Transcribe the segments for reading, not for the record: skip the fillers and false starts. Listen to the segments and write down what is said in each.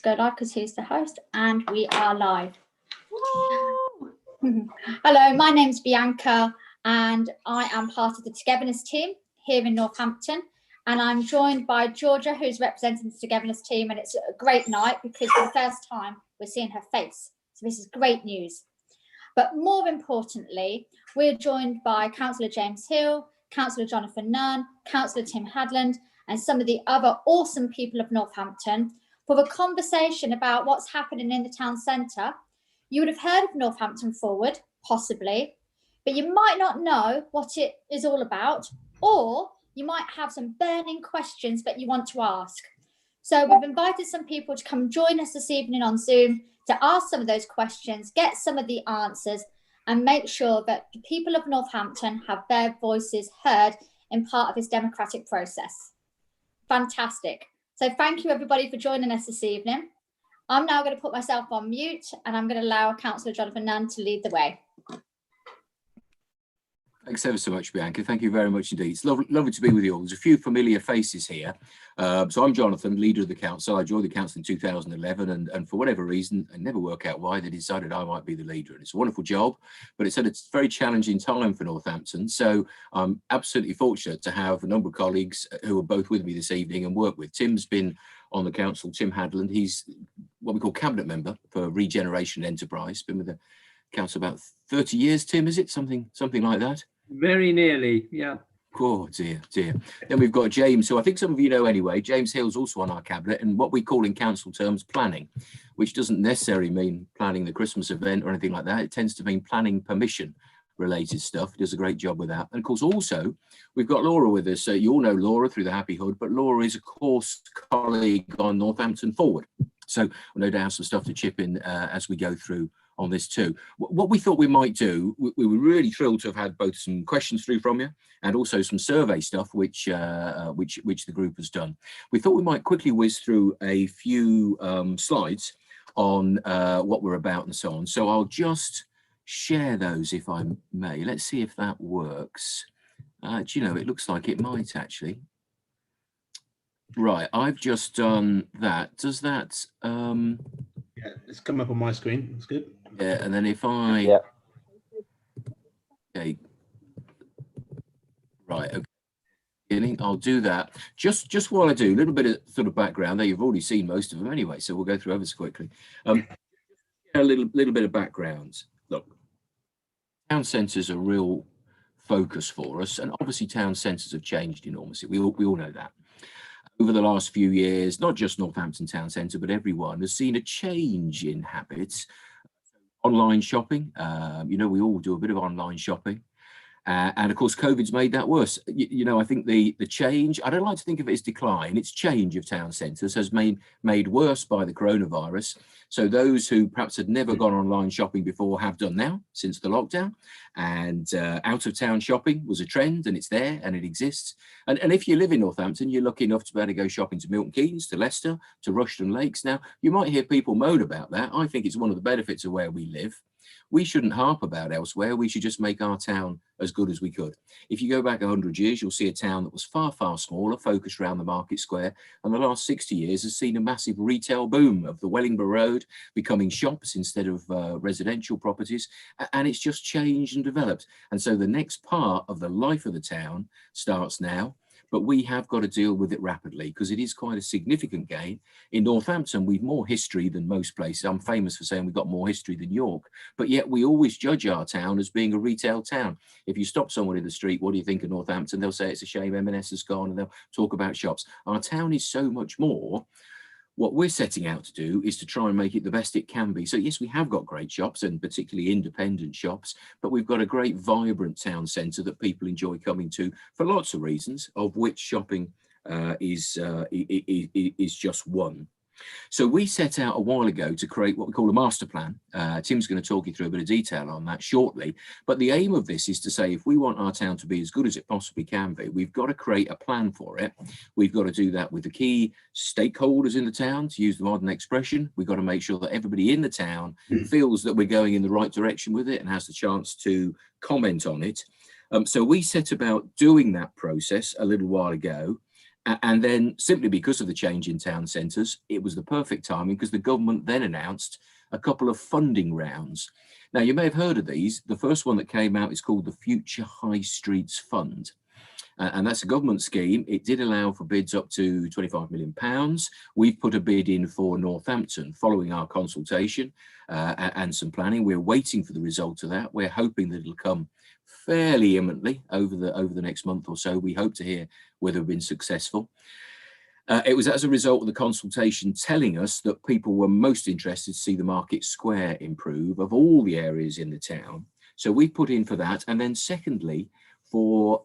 Go live because he's the host, and we are live. Hello, my name's Bianca, and I am part of the Togetherness team here in Northampton. And I'm joined by Georgia, who's representing the Togetherness team. And it's a great night because for the first time we're seeing her face. So this is great news. But more importantly, we're joined by Councillor James Hill, Councillor Jonathan Nunn, Councillor Tim Hadland, and some of the other awesome people of Northampton for a conversation about what's happening in the town centre. You would have heard of Northampton Forward, possibly, but you might not know what it is all about, or you might have some burning questions that you want to ask. So we've invited some people to come join us this evening on Zoom to ask some of those questions, get some of the answers, and make sure that the people of Northampton have their voices heard in part of this democratic process. Fantastic. So thank you everybody for joining us this evening. I'm now going to put myself on mute and I'm going to allow Councillor Jonathan Nunn to lead the way. Thanks ever so much, Bianca. Thank you very much indeed. It's lovely to be with you all. There's a few familiar faces here. So I'm Jonathan, leader of the council. I joined the council in 2011 and for whatever reason, I never work out why, they decided I might be the leader. And it's a wonderful job, but it's at a very challenging time for Northampton. So I'm absolutely fortunate to have a number of colleagues who are both with me this evening and work with. Tim's been on the council, Tim Hadland. He's what we call cabinet member for Regeneration Enterprise. Been with the council about 30 years, Tim, is it? Something like that? Very nearly, yeah. Oh dear. Then we've got James, who I think some of you know anyway. James Hill's also on our cabinet, and what we call in council terms planning, which doesn't necessarily mean planning the Christmas event or anything like that. It tends to mean planning permission related stuff. He does a great job with that. And of course, also, we've got Laura with us. So you all know Laura through the Happy Hood, but Laura is a course colleague on Northampton Forward. So no doubt some stuff to chip in as we go through on this too. What we thought we might do, we were really thrilled to have had both some questions through from you and also some survey stuff which the group has done. We thought we might quickly whiz through a few slides on what we're about and so on. So I'll just share those if I may. Let's see if that works. Do you know, it looks like it might actually. Right, I've just done that. Does that yeah, it's come up on my screen. That's good. Yeah, and then if I okay, right, okay, I'll do that. Just while I do a little bit of sort of background there, you've already seen most of them anyway, so we'll go through others quickly. A little bit of background. Look, town centres are a real focus for us, and obviously town centres have changed enormously. We all know that. Over the last few years, not just Northampton Town Centre, but everyone has seen a change in habits. Online shopping, you know, we all do a bit of online shopping. And of course, COVID's made that worse. You know, I think the change, I don't like to think of it as decline, it's change of town centres has made worse by the coronavirus. So those who perhaps had never gone online shopping before have done now since the lockdown. And out of town shopping was a trend, and it's there and it exists. And if you live in Northampton, you're lucky enough to be able to go shopping to Milton Keynes, to Leicester, to Rushden Lakes. Now, you might hear people moan about that. I think it's one of the benefits of where we live. We shouldn't harp about elsewhere. We should just make our town as good as we could. If you go back 100 years, you'll see a town that was far, far smaller, focused around the market square. And the last 60 years has seen a massive retail boom of the Wellingborough Road becoming shops instead of residential properties. And it's just changed and developed. And so the next part of the life of the town starts now. But we have got to deal with it rapidly because it is quite a significant gain. In Northampton, we've more history than most places. I'm famous for saying we've got more history than York, but yet we always judge our town as being a retail town. If you stop someone in the street, what do you think of Northampton? They'll say it's a shame M&S has gone, and they'll talk about shops. Our town is so much more. What we're setting out to do is to try and make it the best it can be. So yes, we have got great shops and particularly independent shops, but we've got a great vibrant town centre that people enjoy coming to for lots of reasons, of which shopping is just one. So we set out a while ago to create what we call a master plan. Tim's going to talk you through a bit of detail on that shortly. But the aim of this is to say, if we want our town to be as good as it possibly can be, we've got to create a plan for it. We've got to do that with the key stakeholders in the town, to use the modern expression. We've got to make sure that everybody in the town feels that we're going in the right direction with it and has the chance to comment on it. So we set about doing that process a little while ago. And then simply because of the change in town centres, it was the perfect timing because the government then announced a couple of funding rounds. Now, you may have heard of these. The first one that came out is called the Future High Streets Fund. And that's a government scheme. It did allow for bids up to £25 million. We've put a bid in for Northampton following our consultation and some planning. We're waiting for the result of that. We're hoping that it'll come fairly imminently over the next month or so. We hope to hear whether we've been successful. It was as a result of the consultation telling us that people were most interested to see the Market Square improve of all the areas in the town. So we put in for that. And then secondly, for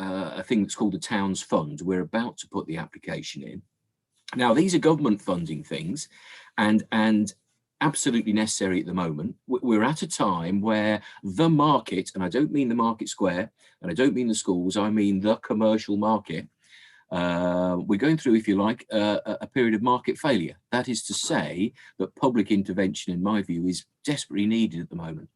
a thing that's called the Towns Fund, we're about to put the application in. Now, these are government funding things and absolutely necessary at the moment. We're at a time where the market, and I don't mean the Market Square, and I don't mean the schools, I mean the commercial market, we're going through, if you like, a period of market failure. That is to say that public intervention, in my view, is desperately needed at the moment.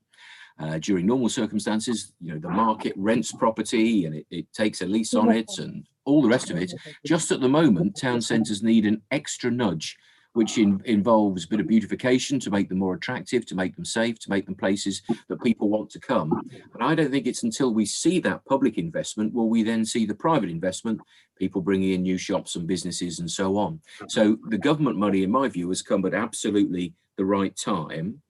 During normal circumstances, you know, the market rents property and it takes a lease on it and all the rest of it. Just at the moment, town centres need an extra nudge, which involves a bit of beautification to make them more attractive, to make them safe, to make them places that people want to come. And I don't think it's until we see that public investment will we then see the private investment, people bringing in new shops and businesses and so on. So the government money, in my view, has come at absolutely the right time.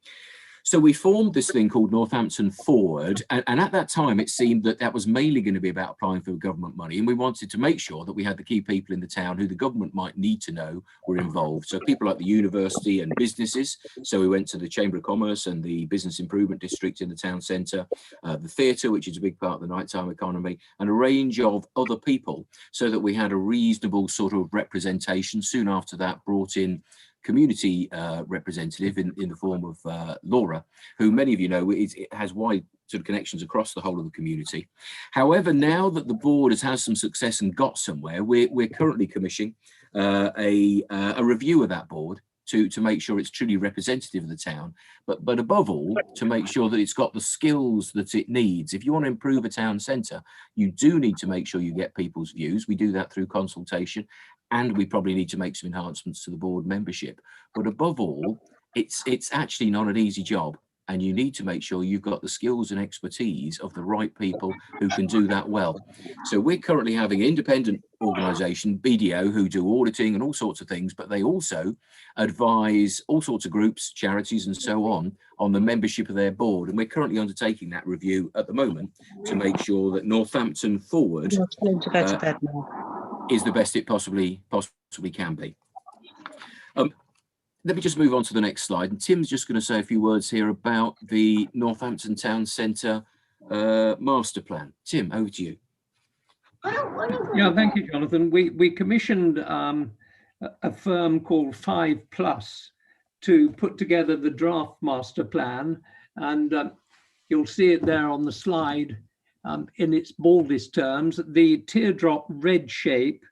So we formed this thing called Northampton Forward, and at that time it seemed that that was mainly going to be about applying for government money, and we wanted to make sure that we had the key people in the town who the government might need to know were involved. So people like the university and businesses. So we went to the Chamber of Commerce and the Business Improvement District in the town centre, the theatre, which is a big part of the nighttime economy, and a range of other people, so that we had a reasonable sort of representation. Soon after that, brought in community representative in the form of Laura, who many of you know it has wide sort of connections across the whole of the community. However, now that the board has had some success and got somewhere, we're currently commissioning a review of that board to make sure it's truly representative of the town, but above all, to make sure that it's got the skills that it needs. If you want to improve a town centre, you do need to make sure you get people's views. We do that through consultation, and we probably need to make some enhancements to the board membership. But above all, it's actually not an easy job, and you need to make sure you've got the skills and expertise of the right people who can do that well. So we're currently having an independent organisation, BDO, who do auditing and all sorts of things, but they also advise all sorts of groups, charities and so on the membership of their board. And we're currently undertaking that review at the moment to make sure that Northampton Forward is the best it possibly can be. Let me just move on to the next slide. And Tim's just going to say a few words here about the Northampton Town Centre master plan. Tim, over to you. Yeah, thank you, Jonathan. We commissioned a firm called 5+ to put together the draft master plan, and you'll see it there on the slide in its baldest terms. The teardrop red shape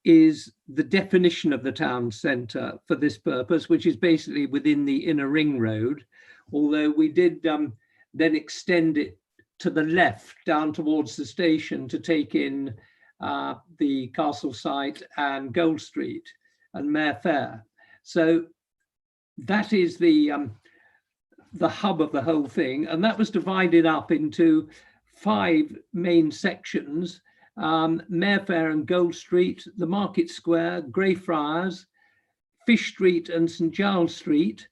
is the definition of the town centre for this purpose, which is basically within the inner ring road, although we did then extend it to the left down towards the station to take in the Castle site and Gold Street and Mayfair. So that is the hub of the whole thing, and that was divided up into 5 main sections: Mayfair and Gold Street, the Market Square, Greyfriars, Fish Street and St Giles Street,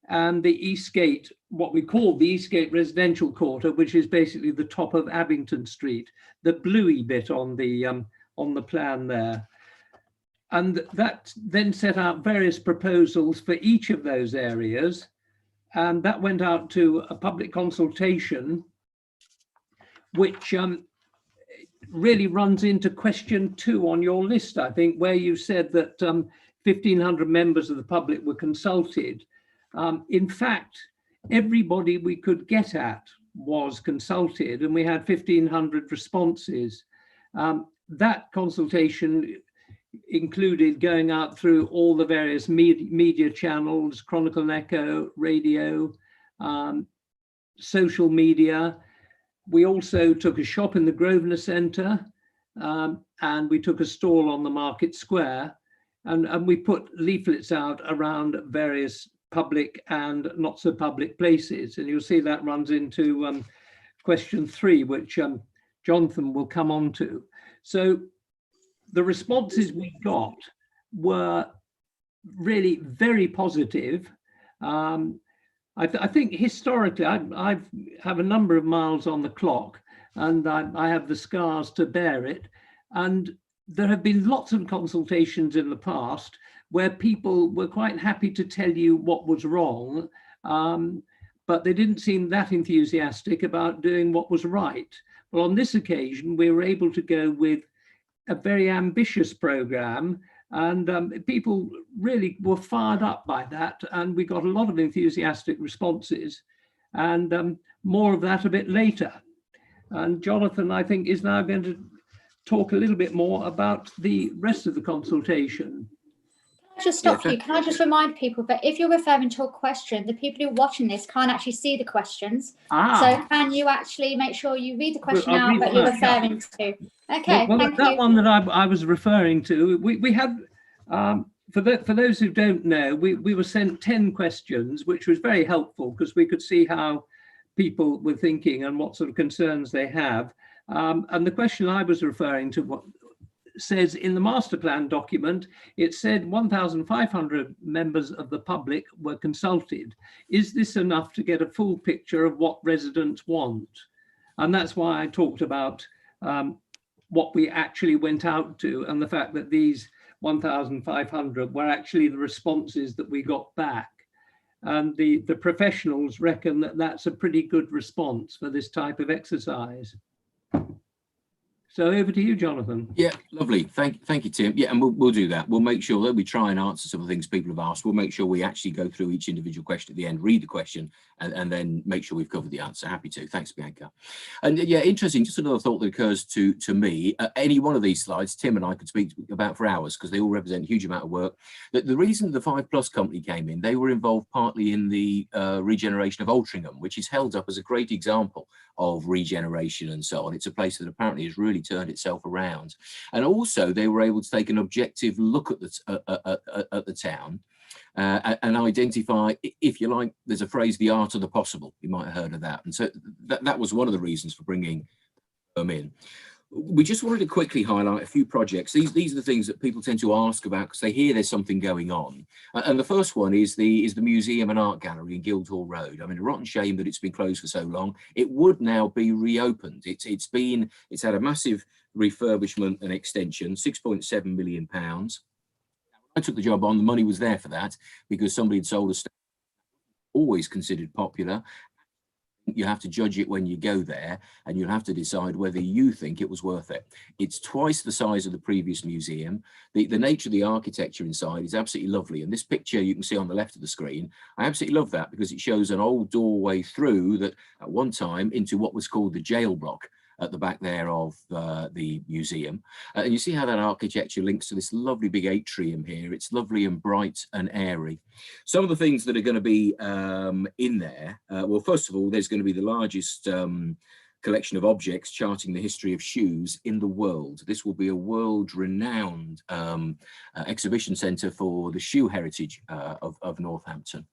and the Eastgate, what we call the Eastgate Residential Quarter, which is basically the top of Abington Street, the bluey bit on the plan there. And that then set out various proposals for each of those areas, and that went out to a public consultation, which really runs into question 2 on your list, I think, where you said that 1,500 members of the public were consulted. In fact, everybody we could get at was consulted, and we had 1,500 responses. That consultation included going out through all the various media channels, Chronicle and Echo, radio, social media. We also took a shop in the Grosvenor Centre, and we took a stall on the market square, and we put leaflets out around various public and not so public places. And you'll see that runs into question 3, which Jonathan will come on to. So the responses we got were really very positive. I think historically, I have a number of miles on the clock, and I have the scars to bear it. And there have been lots of consultations in the past where people were quite happy to tell you what was wrong, but they didn't seem that enthusiastic about doing what was right. Well, on this occasion, we were able to go with a very ambitious program, and people really were fired up by that, and we got a lot of enthusiastic responses, and more of that a bit later. And Jonathan, I think, is now going to talk a little bit more about the rest of the consultation. Can I just stop you? Can I just remind people that if you're referring to a question, the people who are watching this can't actually see the questions. So can you actually make sure you read the question out that you're referring to? Okay, well, thank that you. one that I was referring to, we had, for those who don't know, we were sent 10 questions, which was very helpful because we could see how people were thinking and what sort of concerns they have. And the question I was referring to what says in the master plan document, it said 1,500 members of the public were consulted. Is this enough to get a full picture of what residents want? And that's why I talked about what we actually went out to, and the fact that these 1,500 were actually the responses that we got back. And the professionals reckon that that's a pretty good response for this type of exercise. So over to you, Jonathan. Yeah, lovely. Thank you, Tim. Yeah, and we'll do that. We'll make sure that we try and answer some of the things people have asked. We'll make sure we actually go through each individual question at the end, read the question, and then make sure we've covered the answer. Happy to. Thanks, Bianca. And yeah, interesting. Just another thought that occurs to me. Any one of these slides, Tim and I could speak about for hours because they all represent a huge amount of work. The reason the 5+ company came in, they were involved partly in the regeneration of Altrincham, which is held up as a great example of regeneration and so on. It's a place that apparently has really turned itself around. And also they were able to take an objective look at the town and identify, if you like, there's a phrase, the art of the possible. You might have heard of that. And so that was one of the reasons for bringing them in. We just wanted to quickly highlight a few projects. These are the things that people tend to ask about because they hear there's something going on. And the first one is the Museum and Art Gallery in Guildhall Road. I mean, a rotten shame that it's been closed for so long. It would now be reopened. It's had a massive refurbishment and extension, £6.7 million. I took the job on, the money was there for that because somebody had sold a stand, always considered popular. You have to judge it when you go there, and you'll have to decide whether you think it was worth it. It's twice the size of the previous museum. The nature of the architecture inside is absolutely lovely. And this picture you can see on the left of the screen, I absolutely love that because it shows an old doorway through that at one time into what was called the jail block at the back there of the museum. And you see how that architecture links to this lovely big atrium here. It's lovely and bright and airy. Some of the things that are going to be in there, well, first of all, there's going to be the largest collection of objects charting the history of shoes in the world. This will be a world-renowned exhibition centre for the shoe heritage of Northampton.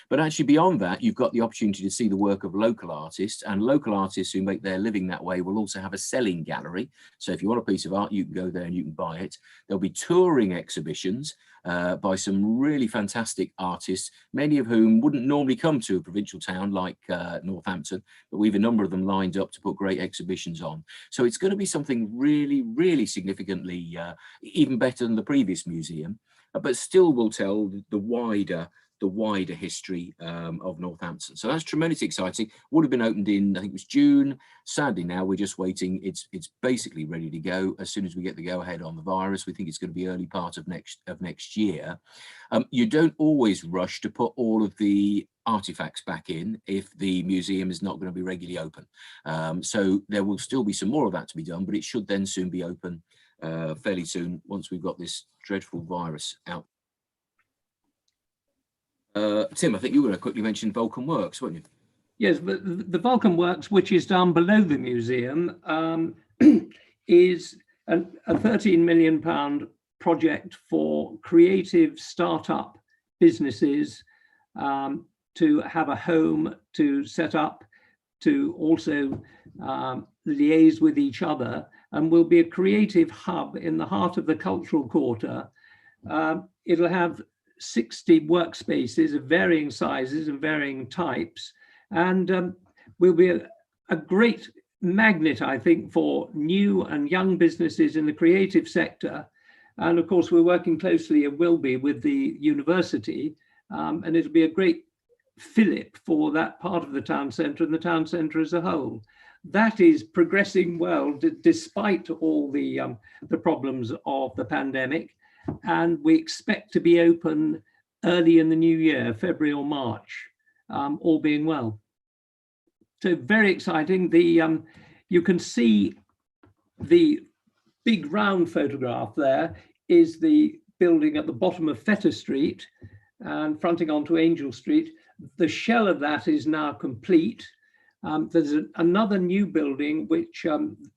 But actually beyond that, you've got the opportunity to see the work of local artists, and local artists who make their living that way will also have a selling gallery. So if you want a piece of art, you can go there and you can buy it. There'll be touring exhibitions by some really fantastic artists, many of whom wouldn't normally come to a provincial town like Northampton, but we have a number of them lined up to put great exhibitions on. So it's going to be something really, really significantly even better than the previous museum, but still will tell the wider history of Northampton. So that's tremendously exciting. Would have been opened in, I think it was June. Sadly now we're just waiting. It's basically ready to go as soon as we get the go ahead on the virus. We think it's going to be early part of next year. You don't always rush to put all of the artifacts back in if the museum is not going to be regularly open. So there will still be some more of that to be done, but it should then soon be open fairly soon once we've got this dreadful virus out. Tim, I think you were going to quickly mention Vulcan Works, weren't you? Yes, but the Vulcan Works, which is down below the museum, is a 13 million pound project for creative startup businesses to have a home to set up, to also liaise with each other, and will be a creative hub in the heart of the cultural quarter. It'll have 60 workspaces of varying sizes and varying types, and will be a great magnet, I think, for new and young businesses in the creative sector. And of course, we're working closely, and will be, with the university, and it'll be a great fillip for that part of the town centre and the town centre as a whole. That is progressing well, despite all the problems of the pandemic. And we expect to be open early in the new year, February or March, all being well. So very exciting. You can see the big round photograph there is the building at the bottom of Fetter Street and fronting onto Angel Street. The shell of that is now complete. There's another new building, which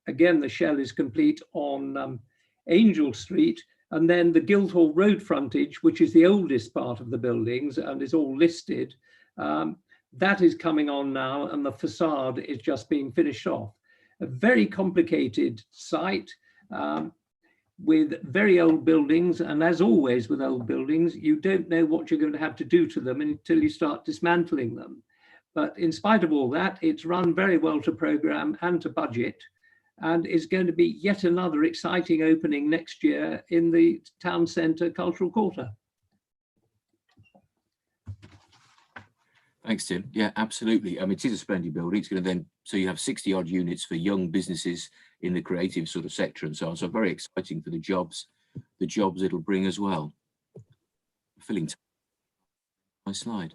again, the shell is complete on Angel Street. And then the Guildhall Road frontage, which is the oldest part of the buildings and is all listed, that is coming on now, and the facade is just being finished off. A very complicated site with very old buildings. And as always with old buildings, you don't know what you're going to have to do to them until you start dismantling them. But in spite of all that, it's run very well to programme and to budget, and is going to be yet another exciting opening next year in the town centre cultural quarter. Thanks, Tim. Yeah, absolutely. I mean, it is a splendid building. It's going to then, so you have 60 odd units for young businesses in the creative sort of sector and so on. So very exciting for the jobs it'll bring as well. Filling time. My slide.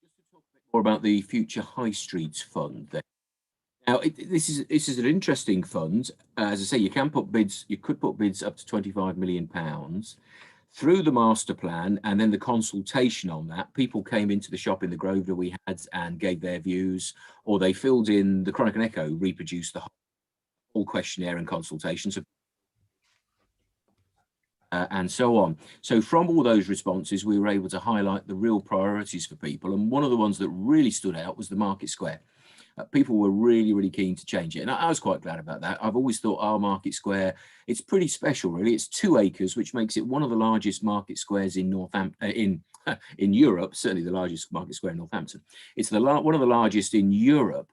Just to talk a bit more about the Future High Streets Fund then. Now, this is an interesting fund. As I say, you can put bids, you could put bids up to £25 million through the master plan, and then the consultation on that. People came into the shop in the Grosvenor we had and gave their views, or they filled in, the Chronicle and Echo reproduced the whole questionnaire and consultation. So and so on. So from all those responses, we were able to highlight the real priorities for people. And one of the ones that really stood out was the Market Square. People were really, really keen to change it. And I was quite glad about that. I've always thought our Market Square, it's pretty special, really. It's 2 acres, which makes it one of the largest market squares in Northampton, in Europe, certainly the largest market square in Northampton. It's one of the largest in Europe.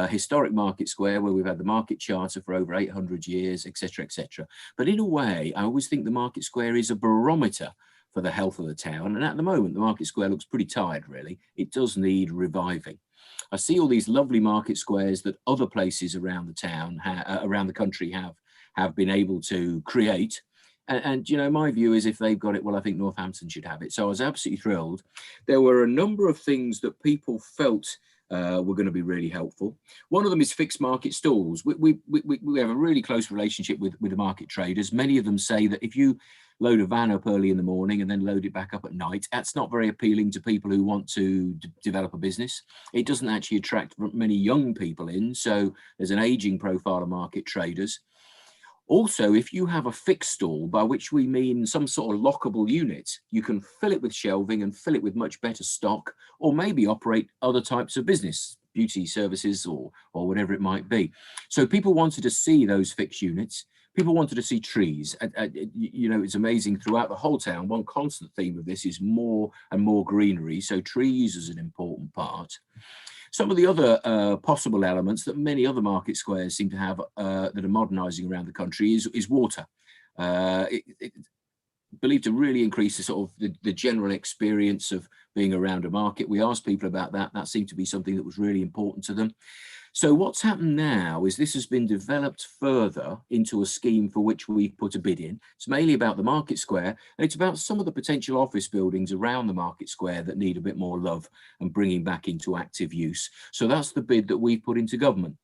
Historic market square where we've had the market charter for over 800 years, etc., etc. But in a way, I always think the market square is a barometer for the health of the town. And at the moment, the market square looks pretty tired, really. It does need reviving. I see all these lovely market squares that other places around the town, around the country have been able to create. And, you know, my view is if they've got it, well, I think Northampton should have it. So I was absolutely thrilled. There were a number of things that people felt were going to be really helpful. One of them is fixed market stalls. We have a really close relationship with the market traders. Many of them say that if you load a van up early in the morning and then load it back up at night, that's not very appealing to people who want to develop a business. It doesn't actually attract many young people in. So there's an aging profile of market traders. Also, if you have a fixed stall, by which we mean some sort of lockable unit, you can fill it with shelving and fill it with much better stock, or maybe operate other types of business, beauty services or whatever it might be. So people wanted to see those fixed units. People wanted to see trees. You know, it's amazing throughout the whole town. One constant theme of this is more and more greenery. So trees is an important part. Some of the other possible elements that many other market squares seem to have that are modernising around the country is water. It's believed to really increase the sort of the general experience of being around a market. We asked people about that. That seemed to be something that was really important to them. So what's happened now is this has been developed further into a scheme for which we put a bid in. It's mainly about the market square, and it's about some of the potential office buildings around the market square that need a bit more love and bringing back into active use. So that's the bid that we've put into government.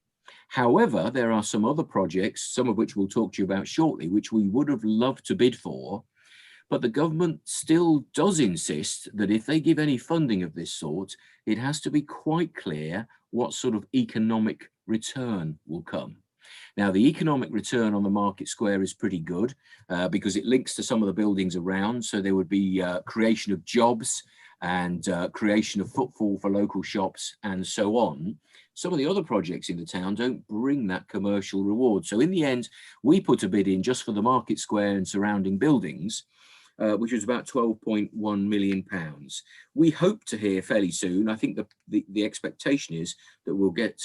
However, there are some other projects, some of which we'll talk to you about shortly, which we would have loved to bid for, but the government still does insist that if they give any funding of this sort, it has to be quite clear what sort of economic return will come. Now, the economic return on the market square is pretty good because it links to some of the buildings around. So there would be creation of jobs and creation of footfall for local shops and so on. Some of the other projects in the town don't bring that commercial reward. So in the end, we put a bid in just for the market square and surrounding buildings, which was about £12.1 million. We hope to hear fairly soon. I think the expectation is that we'll get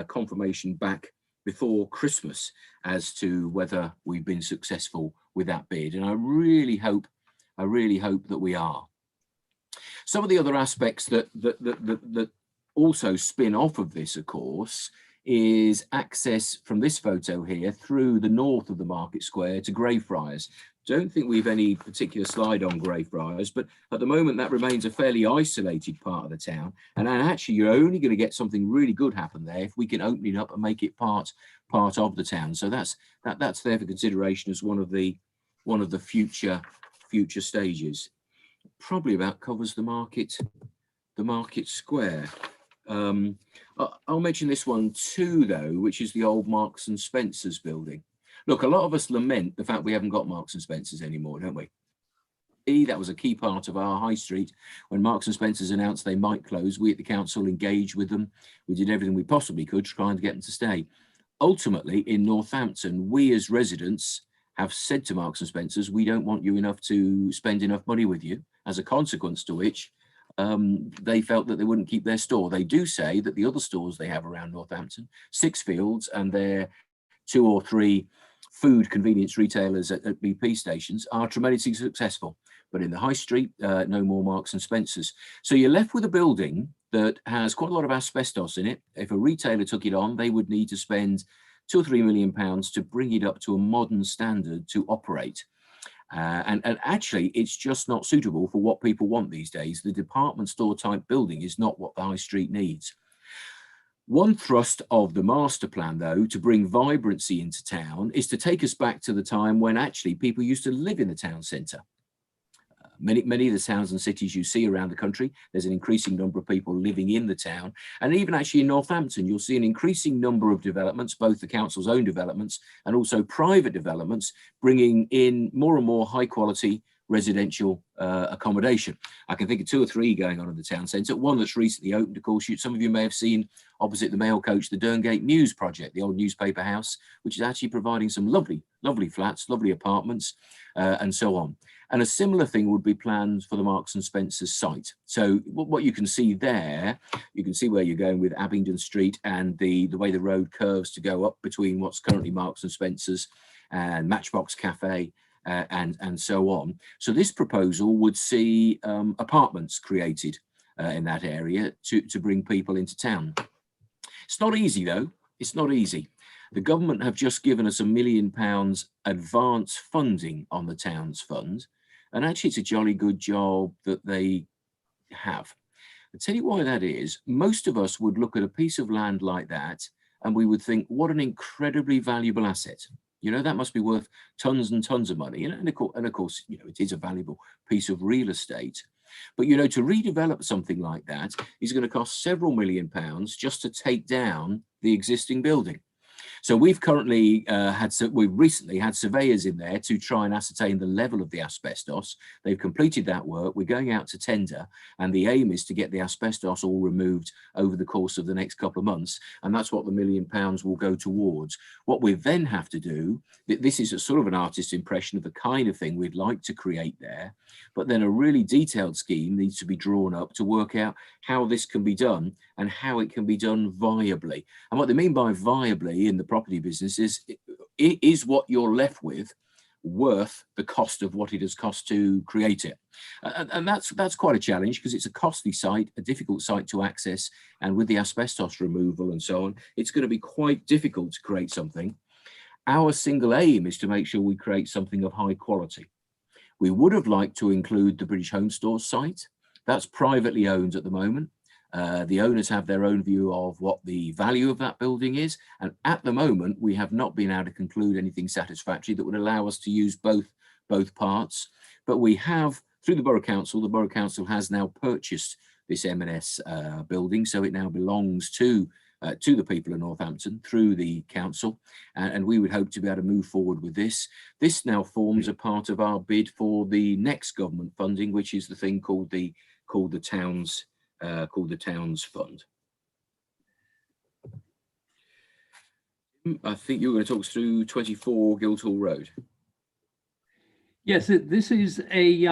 confirmation back before Christmas as to whether we've been successful with that bid. And I really hope that we are. Some of the other aspects that also spin off of this, of course, is access from this photo here through the north of the market square to Greyfriars. Don't think we've any particular slide on Greyfriars, but at the moment that remains a fairly isolated part of the town. And actually, you're only going to get something really good happen there if we can open it up and make it part of the town. So that's there for consideration as one of the future stages. Probably about covers the market square. I'll mention this one too, though, which is the old Marks and Spencer's building. Look, a lot of us lament the fact we haven't got Marks and Spencer's anymore, don't we? That was a key part of our high street. When Marks and Spencer's announced they might close, we at the council engaged with them. We did everything we possibly could trying to get them to stay. Ultimately, in Northampton, we as residents have said to Marks and Spencer's, we don't want you enough to spend enough money with you, as a consequence to which they felt that they wouldn't keep their store. They do say that the other stores they have around Northampton, Sixfields and their 2 or 3 food convenience retailers at BP stations, are tremendously successful. But in the high street, no more Marks and Spencer's. So you're left with a building that has quite a lot of asbestos in it. If a retailer took it on, they would need to spend £2 or £3 million to bring it up to a modern standard to operate. And actually, it's just not suitable for what people want these days. The department store type building is not what the high street needs. One thrust of the master plan, though, to bring vibrancy into town is to take us back to the time when actually people used to live in the town centre. Many of the towns and cities you see around the country, there's an increasing number of people living in the town. And even actually in Northampton, you'll see an increasing number of developments, both the council's own developments and also private developments, bringing in more and more high quality residential accommodation. I can think of 2 or 3 going on in the town centre. One that's recently opened, of course, some of you may have seen opposite the Mail Coach, the Derngate News Project, the old newspaper house, which is actually providing some lovely flats, lovely apartments, and so on. And a similar thing would be planned for the Marks and Spencer's site. So what you can see there, you can see where you're going with Abingdon Street and the way the road curves to go up between what's currently Marks and Spencer's and Matchbox Cafe, and so on. So this proposal would see apartments created in that area to bring people into town. It's not easy, though. It's not easy. The government have just given us £1 million advance funding on the town's fund. And actually, it's a jolly good job that they have. I'll tell you why that is. Most of us would look at a piece of land like that and we would think, what an incredibly valuable asset. You know, that must be worth tons and tons of money. And of course, you know, it is a valuable piece of real estate. But, you know, to redevelop something like that is going to cost several £1 million just to take down the existing building. So we've currently we've recently had surveyors in there to try and ascertain the level of the asbestos. They've completed that work. We're going out to tender, and the aim is to get the asbestos all removed over the course of the next couple of months. And that's what the £1 million will go towards. What we then have to do, this is a sort of an artist's impression of the kind of thing we'd like to create there, but then a really detailed scheme needs to be drawn up to work out how this can be done and how it can be done viably. And what they mean by viably in the property business is what you're left with worth the cost of what it has cost to create it. And that's quite a challenge because it's a costly site, a difficult site to access, and with the asbestos removal and so on, it's going to be quite difficult to create something. Our single aim is to make sure we create something of high quality. We would have liked to include the British Home Stores site. That's privately owned at the moment. The owners have their own view of what the value of that building is. And at the moment, we have not been able to conclude anything satisfactory that would allow us to use both parts. But we have, through the Borough Council has now purchased this M&S building. So it now belongs to to the people of Northampton through the council, and we would hope to be able to move forward with this. This now forms a part of our bid for the next government funding, which is the thing called the Towns Fund. I think you were going to talk us through 24 Guildhall Road. Yes, this is a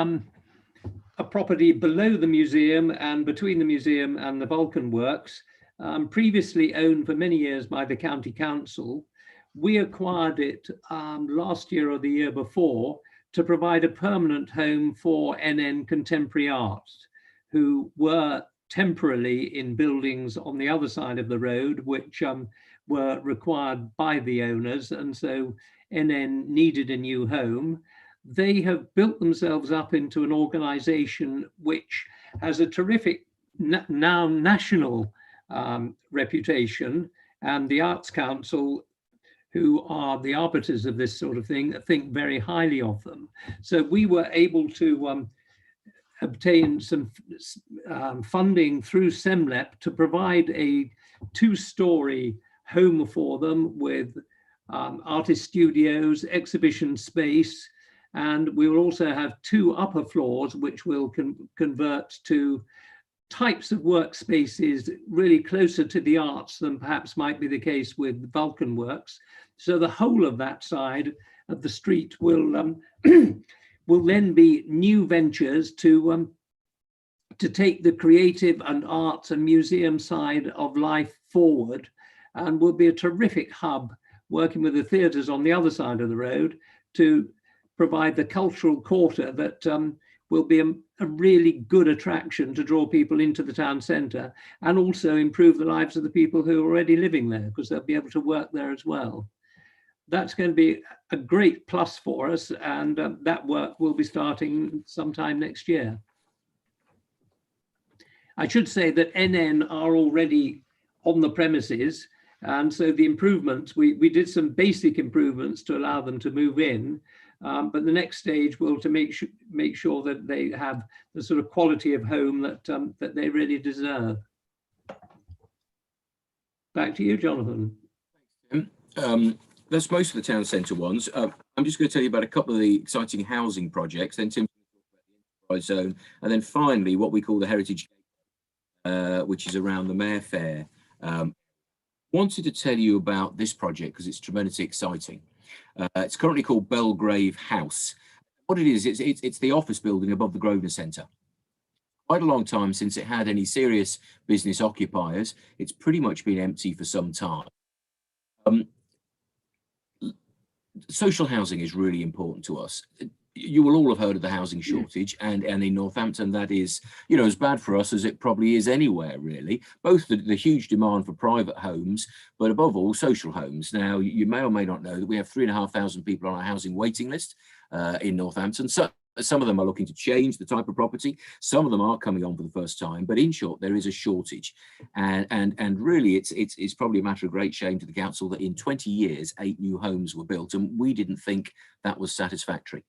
property below the museum and between the museum and the Vulcan works, previously owned for many years by the county council. We acquired it last year or the year before to provide a permanent home for NN Contemporary Art, who were temporarily in buildings on the other side of the road, which were required by the owners, and so NN needed a new home. They have built themselves up into an organization which has a terrific now national reputation, and the Arts Council, who are the arbiters of this sort of thing, think very highly of them. So we were able to obtain some funding through SEMLEP to provide a 2-story home for them with artist studios, exhibition space, and we will also have 2 upper floors which will convert to types of workspaces really closer to the arts than perhaps might be the case with Vulcan works. So the whole of that side of the street will will then be new ventures to take the creative and arts and museum side of life forward, and will be a terrific hub working with the theatres on the other side of the road to provide the cultural quarter that will be a really good attraction to draw people into the town centre, and also improve the lives of the people who are already living there, because they'll be able to work there as well. That's going to be a great plus for us, and that work will be starting sometime next year. I should say that NN are already on the premises, and so the improvements, we did some basic improvements to allow them to move in, but the next stage will to make sure that they have the sort of quality of home that that they really deserve. Back to you, Jonathan. That's most of the town centre ones. I'm just going to tell you about a couple of the exciting housing projects, then Tim's going to talk about the enterprise zone, and then finally what we call the Heritage, which is around the Mayor Fair. Wanted to tell you about this project because it's tremendously exciting. It's currently called Belgrave House. What it is, it's the office building above the Grosvenor Centre. Quite a long time since it had any serious business occupiers. It's pretty much been empty for some time. Social housing is really important to us. You will all have heard of the housing shortage, and in Northampton that is, you know, as bad for us as it probably is anywhere really. Both the huge demand for private homes, but above all social homes. Now you may or may not know that we have 3,500 people on our housing waiting list in Northampton. So some of them are looking to change the type of property. Some of them are coming on for the first time, but in short, there is a shortage. And really, it's probably a matter of great shame to the council that in 20 years, 8 new homes were built, and we didn't think that was satisfactory.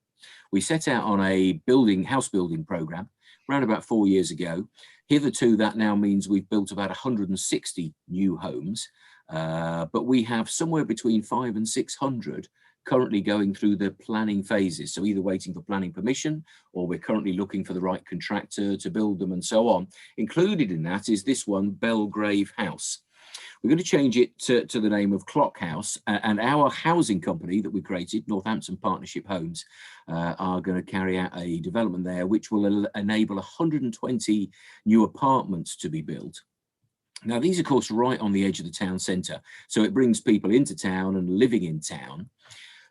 We set out on a house building programme around about 4 years ago. Hitherto, that now means we've built about 160 new homes, but we have somewhere between 500 and 600 currently going through the planning phases. So either waiting for planning permission, or we're currently looking for the right contractor to build them and so on. Included in that is this one, Belgrave House. We're going to change it to the name of Clock House, and our housing company that we created, Northampton Partnership Homes, are going to carry out a development there which will enable 120 new apartments to be built. Now these are of course right on the edge of the town centre, so it brings people into town and living in town.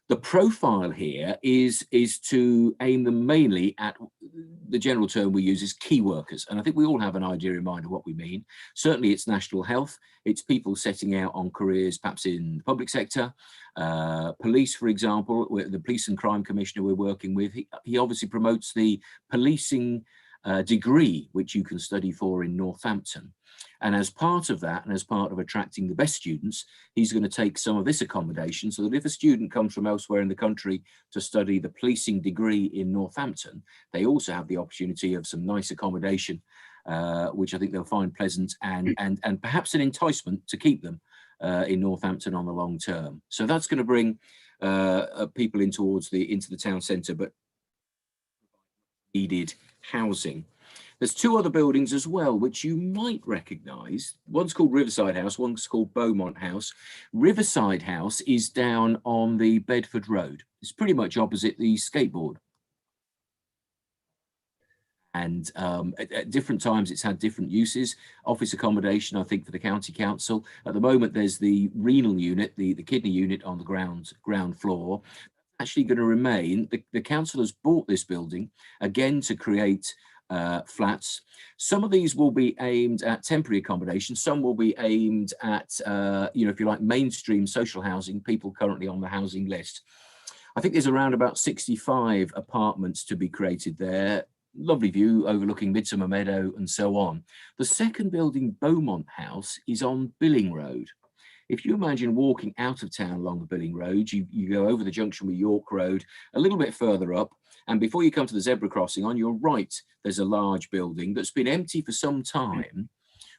The profile here is to aim them mainly at, the general term we use is key workers. And I think we all have an idea in mind of what we mean. Certainly it's national health. It's people setting out on careers, perhaps in the public sector. Police, for example, the Police and Crime Commissioner we're working with, he obviously promotes the policing degree, which you can study for in Northampton. And as part of that, and as part of attracting the best students, he's going to take some of this accommodation so that if a student comes from elsewhere in the country to study the policing degree in Northampton, they also have the opportunity of some nice accommodation which I think they'll find pleasant and perhaps an enticement to keep them in Northampton on the long term. So that's going to bring people in into the town centre, but needed housing. There's two other buildings as well, which you might recognise. One's called Riverside House, one's called Beaumont House. Riverside House is down on the Bedford Road. It's pretty much opposite the skateboard. And at different times, it's had different uses. Office accommodation, I think, for the county council. At the moment, there's the renal unit, the kidney unit on the ground floor. Actually going to remain. The council has bought this building, again, to create flats. Some of these will be aimed at temporary accommodation. Some will be aimed at, if you like, mainstream social housing, people currently on the housing list. I think there's around about 65 apartments to be created there. Lovely view overlooking Midsummer Meadow and so on. The second building, Beaumont House, is on Billing Road. If you imagine walking out of town along the Billing Road, you go over the junction with York Road, a little bit further up, and before you come to the zebra crossing, on your right, there's a large building that's been empty for some time.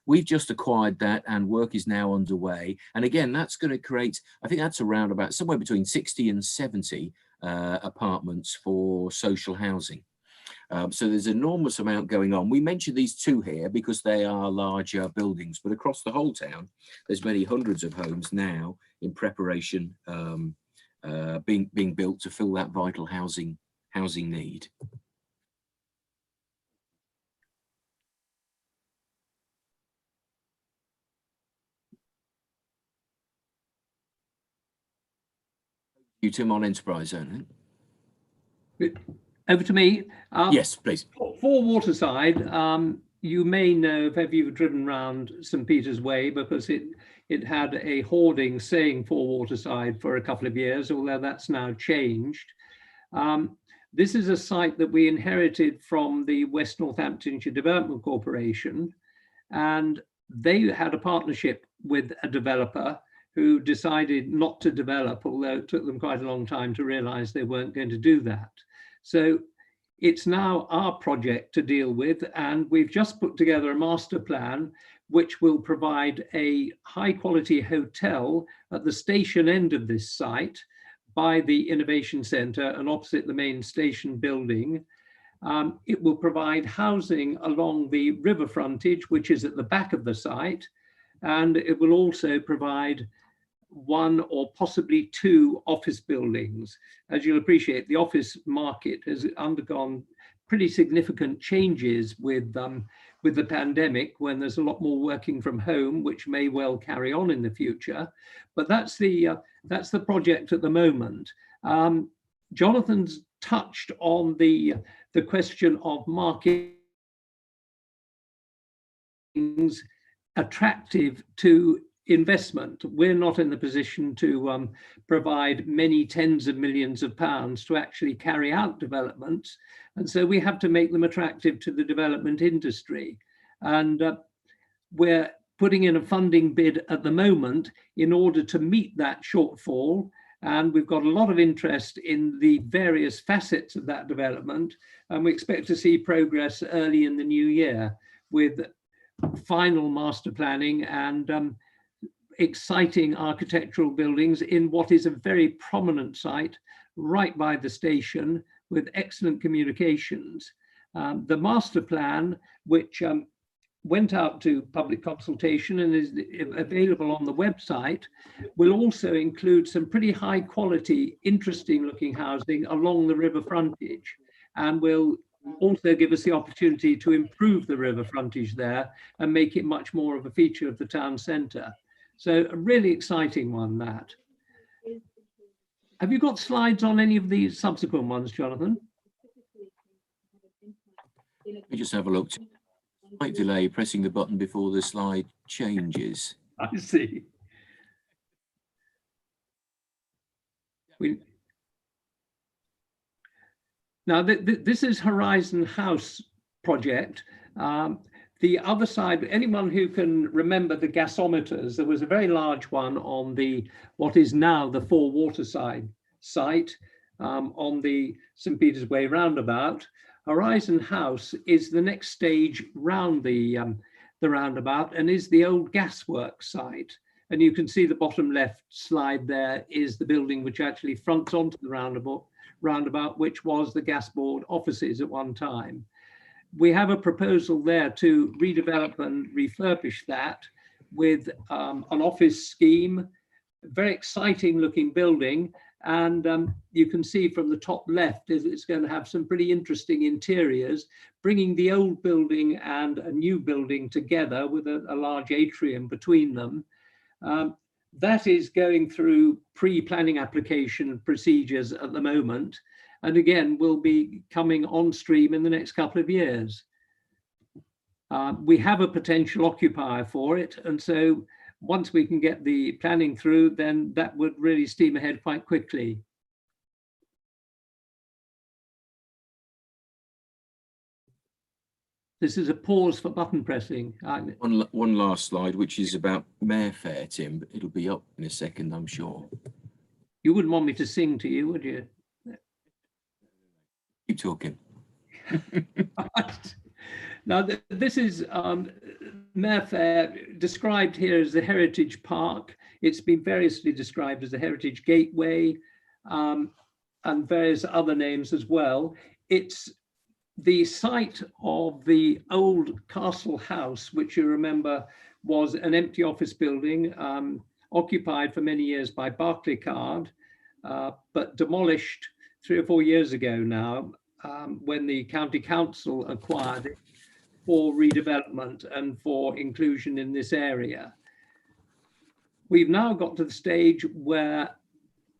We've just acquired that and work is now underway. And again, that's going to create, I think that's around about somewhere between 60 and 70 apartments for social housing. So there's an enormous amount going on. We mentioned these two here because they are larger buildings, but across the whole town, there's many hundreds of homes now in preparation, being built to fill that vital housing need. You, Tim, on Enterprise Zone. Over to me. Yes, please. For Waterside, you may know if ever you've driven around St. Peter's Way, because it had a hoarding saying for Waterside for a couple of years, although that's now changed. This is a site that we inherited from the West Northamptonshire Development Corporation, and they had a partnership with a developer who decided not to develop, although it took them quite a long time to realise they weren't going to do that. So it's now our project to deal with, and we've just put together a master plan which will provide a high quality hotel at the station end of this site by the Innovation Centre and opposite the main station building. It will provide housing along the river frontage, which is at the back of the site, and it will also provide one or possibly two office buildings. As you'll appreciate, the office market has undergone pretty significant changes with the pandemic, when there's a lot more working from home, which may well carry on in the future. But that's the project at the moment. Jonathan's touched on the question of marketing attractive to investment. We're not in the position to provide many tens of millions of pounds to actually carry out developments. And so we have to make them attractive to the development industry. And we're putting in a funding bid at the moment in order to meet that shortfall. And we've got a lot of interest in the various facets of that development. And we expect to see progress early in the new year with final master planning and exciting architectural buildings in what is a very prominent site right by the station with excellent communications. The master plan, which went out to public consultation and is available on the website, will also include some pretty high quality, interesting looking housing along the river frontage, and will also give us the opportunity to improve the river frontage there and make it much more of a feature of the town centre. So a really exciting one, that. Have you got slides on any of these subsequent ones, Jonathan? Let me just have a look. Slight delay pressing the button before the slide changes. I see. Now, this is Horizon House project. The other side, anyone who can remember the gasometers, there was a very large one on what is now the Waterside site on the St. Peter's Way roundabout. Horizon House is the next stage round the roundabout and is the old gasworks site. And you can see the bottom left slide there is the building which actually fronts onto the roundabout, which was the gas board offices at one time. We have a proposal there to redevelop and refurbish that with an office scheme, very exciting looking building. And you can see from the top left is it's going to have some pretty interesting interiors, bringing the old building and a new building together with a large atrium between them. That is going through pre-planning application procedures at the moment, and again will be coming on stream in the next couple of years. We have a potential occupier for it, and so once we can get the planning through, then that would really steam ahead quite quickly. This is a pause for button pressing. One last slide, which is about Mayfair, Tim, but it'll be up in a second, I'm sure. You wouldn't want me to sing to you, would you? Keep talking. Now, this is Mayfair, described here as the Heritage Park. It's been variously described as the Heritage Gateway and various other names as well. It's the site of the old Castle House, which you remember was an empty office building occupied for many years by Barclaycard, but demolished 3 or 4 years ago now when the County Council acquired it for redevelopment and for inclusion in this area. We've now got to the stage where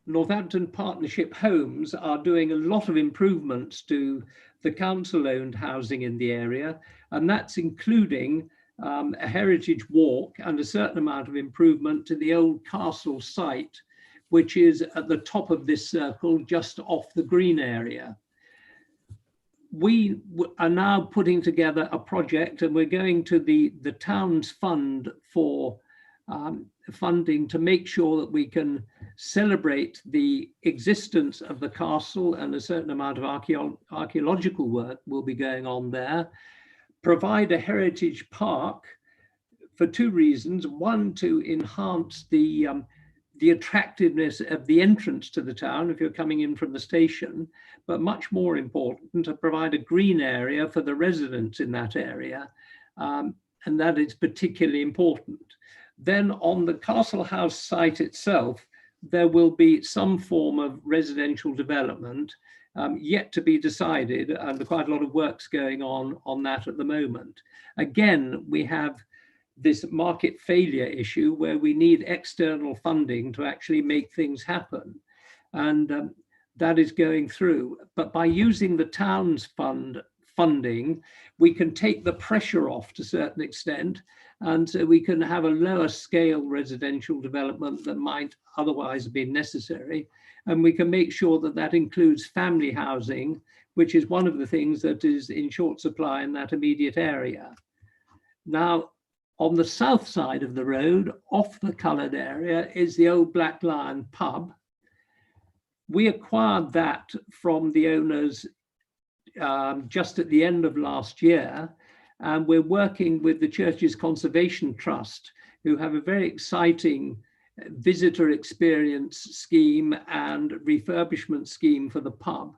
Northampton Partnership Homes are doing a lot of improvements to the council-owned housing in the area, and that's including a heritage walk and a certain amount of improvement to the old castle site, which is at the top of this circle, just off the green area. We are now putting together a project, and we're going to the town's fund for funding to make sure that we can celebrate the existence of the castle, and a certain amount of archaeological work will be going on there, provide a heritage park for 2 reasons. One, to enhance the attractiveness of the entrance to the town if you're coming in from the station, but much more important, to provide a green area for the residents in that area, and that is particularly important. Then on the Castle House site itself, there will be some form of residential development yet to be decided, and quite a lot of work's going on that at the moment. Again, we have this market failure issue where we need external funding to actually make things happen. And that is going through. But by using the town's funding, we can take the pressure off to a certain extent. And so we can have a lower scale residential development that might otherwise have been necessary. And we can make sure that that includes family housing, which is one of the things that is in short supply in that immediate area. Now, on the south side of the road, off the coloured area, is the old Black Lion pub. We acquired that from the owners just at the end of last year, and we're working with the Church's Conservation Trust, who have a very exciting visitor experience scheme and refurbishment scheme for the pub,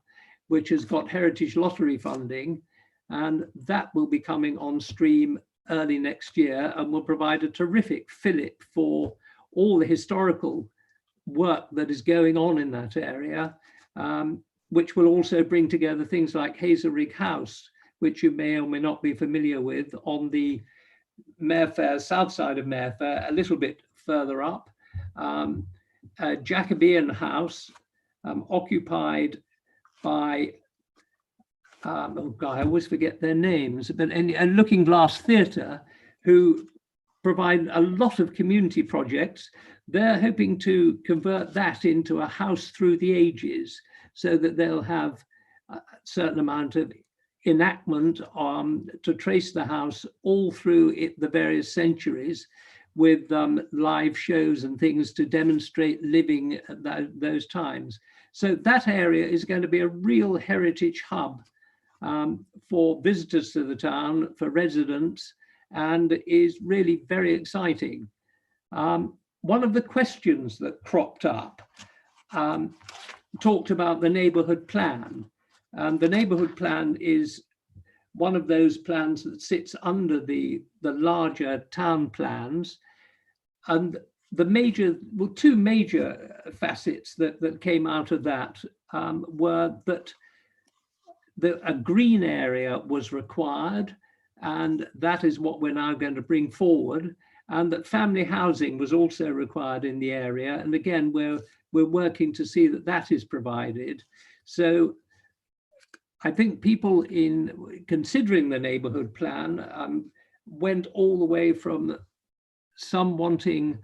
which has got Heritage Lottery funding, and that will be coming on stream early next year and will provide a terrific fillip for all the historical work that is going on in that area, which will also bring together things like Hazelrig House, which you may or may not be familiar with, on the Mayfair, south side of Mayfair, a little bit further up. A Jacobean house occupied by oh God, I always forget their names, but and Looking Glass Theatre, who provide a lot of community projects. They're hoping to convert that into a house through the ages, so that they'll have a certain amount of enactment to trace the house all through the various centuries, with live shows and things to demonstrate living at those times. So that area is going to be a real heritage hub for visitors to the town, for residents, and is really very exciting. One of the questions that cropped up talked about the neighbourhood plan. The neighbourhood plan is one of those plans that sits under the larger town plans. And the two major facets that came out of that were that a green area was required, and that is what we're now going to bring forward, and that family housing was also required in the area. And again, we're working to see that that is provided. So I think people in considering the neighbourhood plan went all the way from some wanting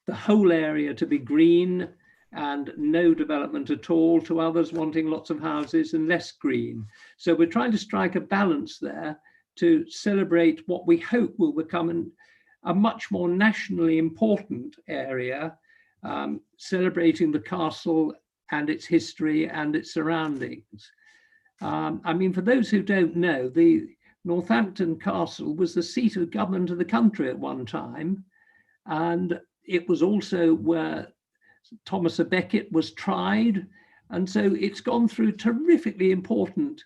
the whole area to be green and no development at all, to others wanting lots of houses and less green. So we're trying to strike a balance there to celebrate what we hope will become a much more nationally important area, celebrating the castle and its history and its surroundings. I mean, for those who don't know, the Northampton Castle was the seat of government of the country at one time, and it was also where Thomas à Becket was tried. And so it's gone through terrifically important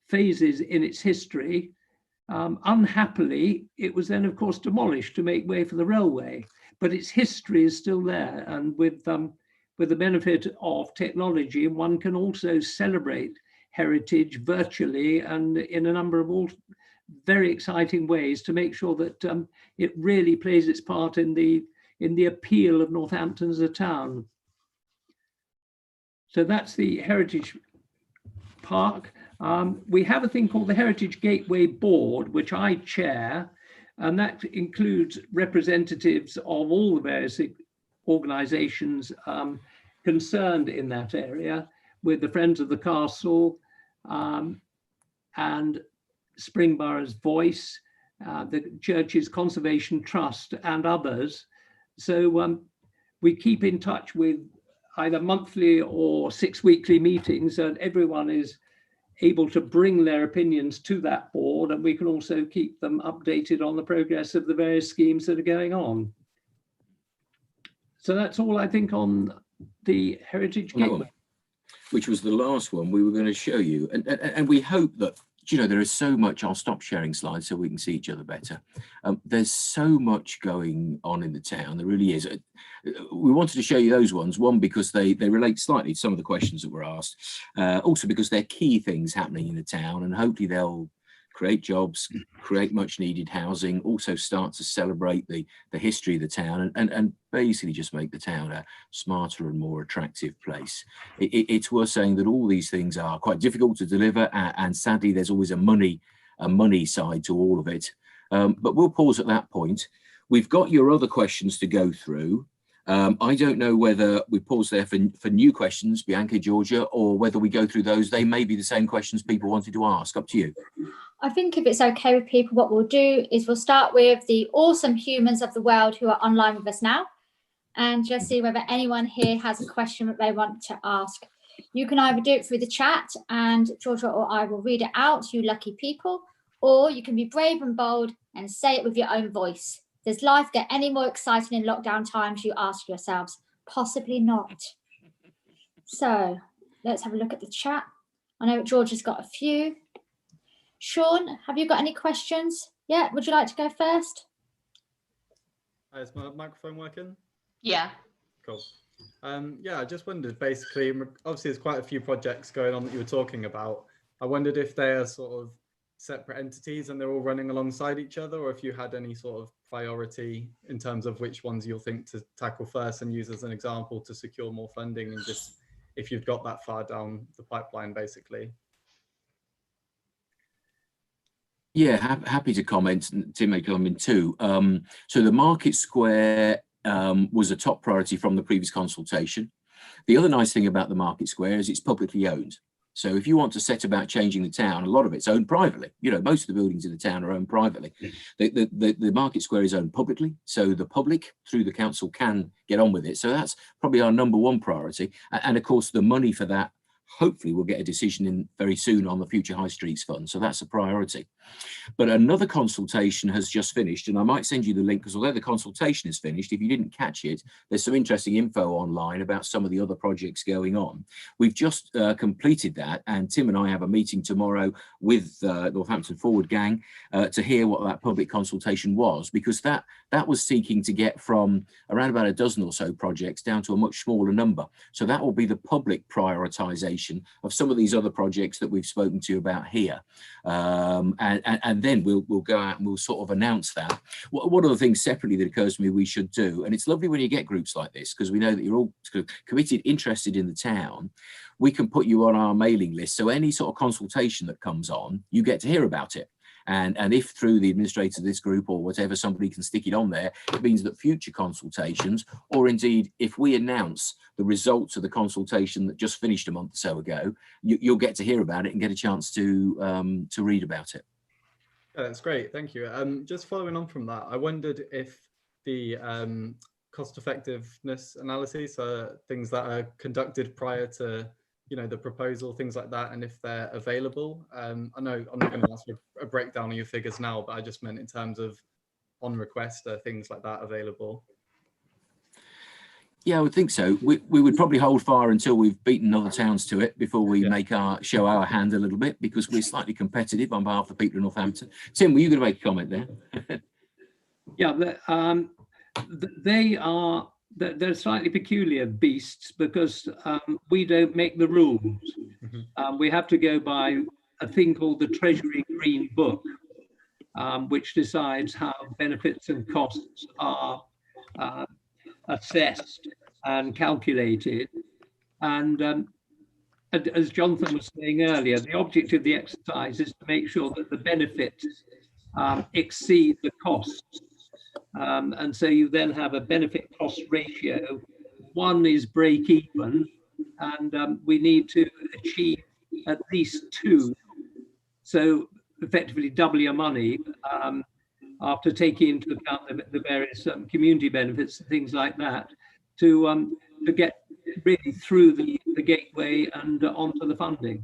phases in its history. Unhappily, it was then, of course, demolished to make way for the railway, but its history is still there. And with the benefit of technology, one can also celebrate heritage virtually and in a number of very exciting ways to make sure that it really plays its part in the appeal of Northampton as a town. So that's the Heritage Park. We have a thing called the Heritage Gateway Board, which I chair, and that includes representatives of all the various organisations concerned in that area, with the Friends of the Castle and Springborough's Voice, the Church's Conservation Trust, and others. So we keep in touch with either monthly or 6 weekly meetings, and everyone is able to bring their opinions to that board, and we can also keep them updated on the progress of the various schemes that are going on. So that's all I think on the Heritage Gateway. Which was the last one we were going to show you. And we hope that, you know, there is so much. I'll stop sharing slides so we can see each other better. There's so much going on in the town. There really is. We wanted to show you those ones. One, because they relate slightly to some of the questions that were asked. Also because they're key things happening in the town, and hopefully they'll create jobs, create much needed housing, also start to celebrate the history of the town, and basically just make the town a smarter and more attractive place. It's worth saying that all these things are quite difficult to deliver, and sadly there's always a money side to all of it. But we'll pause at that point. We've got your other questions to go through. I don't know whether we pause there for new questions, Bianca, Georgia, or whether we go through those. They may be the same questions people wanted to ask. Up to you. I think if it's okay with people, what we'll do is we'll start with the awesome humans of the world who are online with us now, and just see whether anyone here has a question that they want to ask. You can either do it through the chat and Georgia or I will read it out, you lucky people, or you can be brave and bold and say it with your own voice. Does life get any more exciting in lockdown times, you ask yourselves? Possibly not. So let's have a look at the chat. I know Georgia's got a few. Sean, have you got any questions? Yeah, would you like to go first? Is my microphone working? Yeah. Cool. Yeah, I just wondered, basically, obviously there's quite a few projects going on that you were talking about. I wondered if they are sort of separate entities and they're all running alongside each other, or if you had any sort of priority in terms of which ones you'll think to tackle first and use as an example to secure more funding, and just if you've got that far down the pipeline, basically. Yeah, happy to comment. Tim may comment too. So the Market Square was a top priority from the previous consultation. The other nice thing about the Market Square is it's publicly owned. So if you want to set about changing the town, a lot of it's owned privately. You know, most of the buildings in the town are owned privately. The Market Square is owned publicly, so the public through the council can get on with it. So that's probably our #1 priority. And of course, the money for that hopefully we'll get a decision in very soon on the Future High Streets Fund. So that's a priority. But another consultation has just finished, and I might send you the link, because although the consultation is finished, if you didn't catch it, there's some interesting info online about some of the other projects going on. We've just completed that, and Tim and I have a meeting tomorrow with Northampton Forward Gang to hear what that public consultation was, because that was seeking to get from around about a dozen or so projects down to a much smaller number. So that will be the public prioritization of some of these other projects that we've spoken to you about here. And then we'll go out and we'll sort of announce that. One of the things separately that occurs to me we should do, and it's lovely when you get groups like this, because we know that you're all committed, interested in the town, we can put you on our mailing list. So any sort of consultation that comes on, you get to hear about it. And if through the administrator of this group or whatever, somebody can stick it on there, it means that future consultations, or indeed if we announce the results of the consultation that just finished a month or so ago, you'll get to hear about it and get a chance to read about it. Yeah, that's great, thank you. Just following on from that, I wondered if the cost effectiveness analyses are things that are conducted prior to the proposal, things like that, and if they're available. I know I'm not going to ask for a breakdown of your figures now, but I just meant in terms of on request, are things like that available? Yeah, I would think so. We would probably hold fire until we've beaten other towns to it before we show our hand a little bit, because we're slightly competitive on behalf of the people of Northampton. Tim, were you going to make a comment there? Yeah, they're slightly peculiar beasts, because we don't make the rules. We have to go by a thing called the Treasury Green Book, which decides how benefits and costs are assessed and calculated. And as Jonathan was saying earlier, the object of the exercise is to make sure that the benefits exceed the costs. And so you then have a benefit cost ratio. One is break even, and we need to achieve at least 2. So effectively double your money after taking into account the various community benefits and things like that, to get really through the gateway and onto the funding.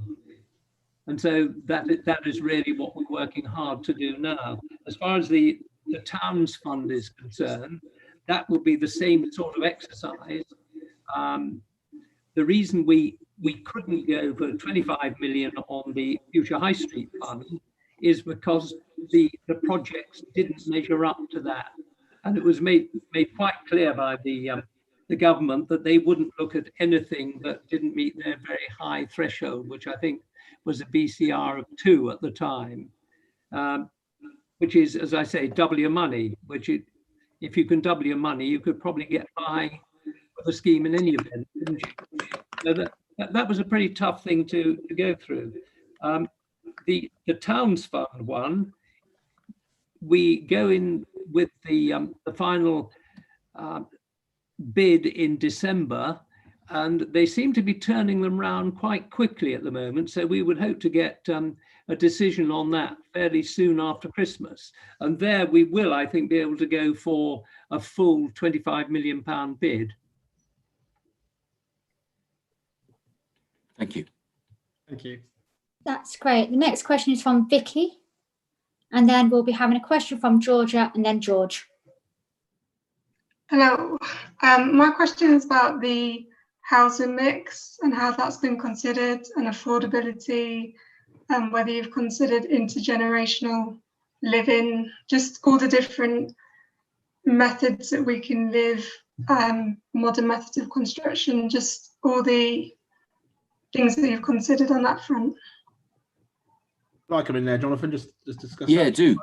And so that is really what we're working hard to do now. As far as the town's fund is concerned, that will be the same sort of exercise. The reason we couldn't go for 25 million on the Future High Street Fund is because the projects didn't measure up to that, and it was made quite clear by the government that they wouldn't look at anything that didn't meet their very high threshold, which I think was a BCR of 2 at the time. Which is, as I say, double your money, if you can double your money, you could probably get by with a scheme in any event, didn't you? So that was a pretty tough thing to go through. The Towns Fund one, we go in with the final bid in December, and they seem to be turning them around quite quickly at the moment. So we would hope to get a decision on that fairly soon after Christmas. And there we will, I think, be able to go for a full £25 million bid. Thank you. Thank you. That's great. The next question is from Vicky, and then we'll be having a question from Georgia and then George. Hello. My question is about the housing mix and how that's been considered, and affordability, and whether you've considered intergenerational living, just all the different methods that we can live, modern methods of construction, just all the things that you've considered on that front. I come in there, Jonathan, just discuss Yeah, that. do.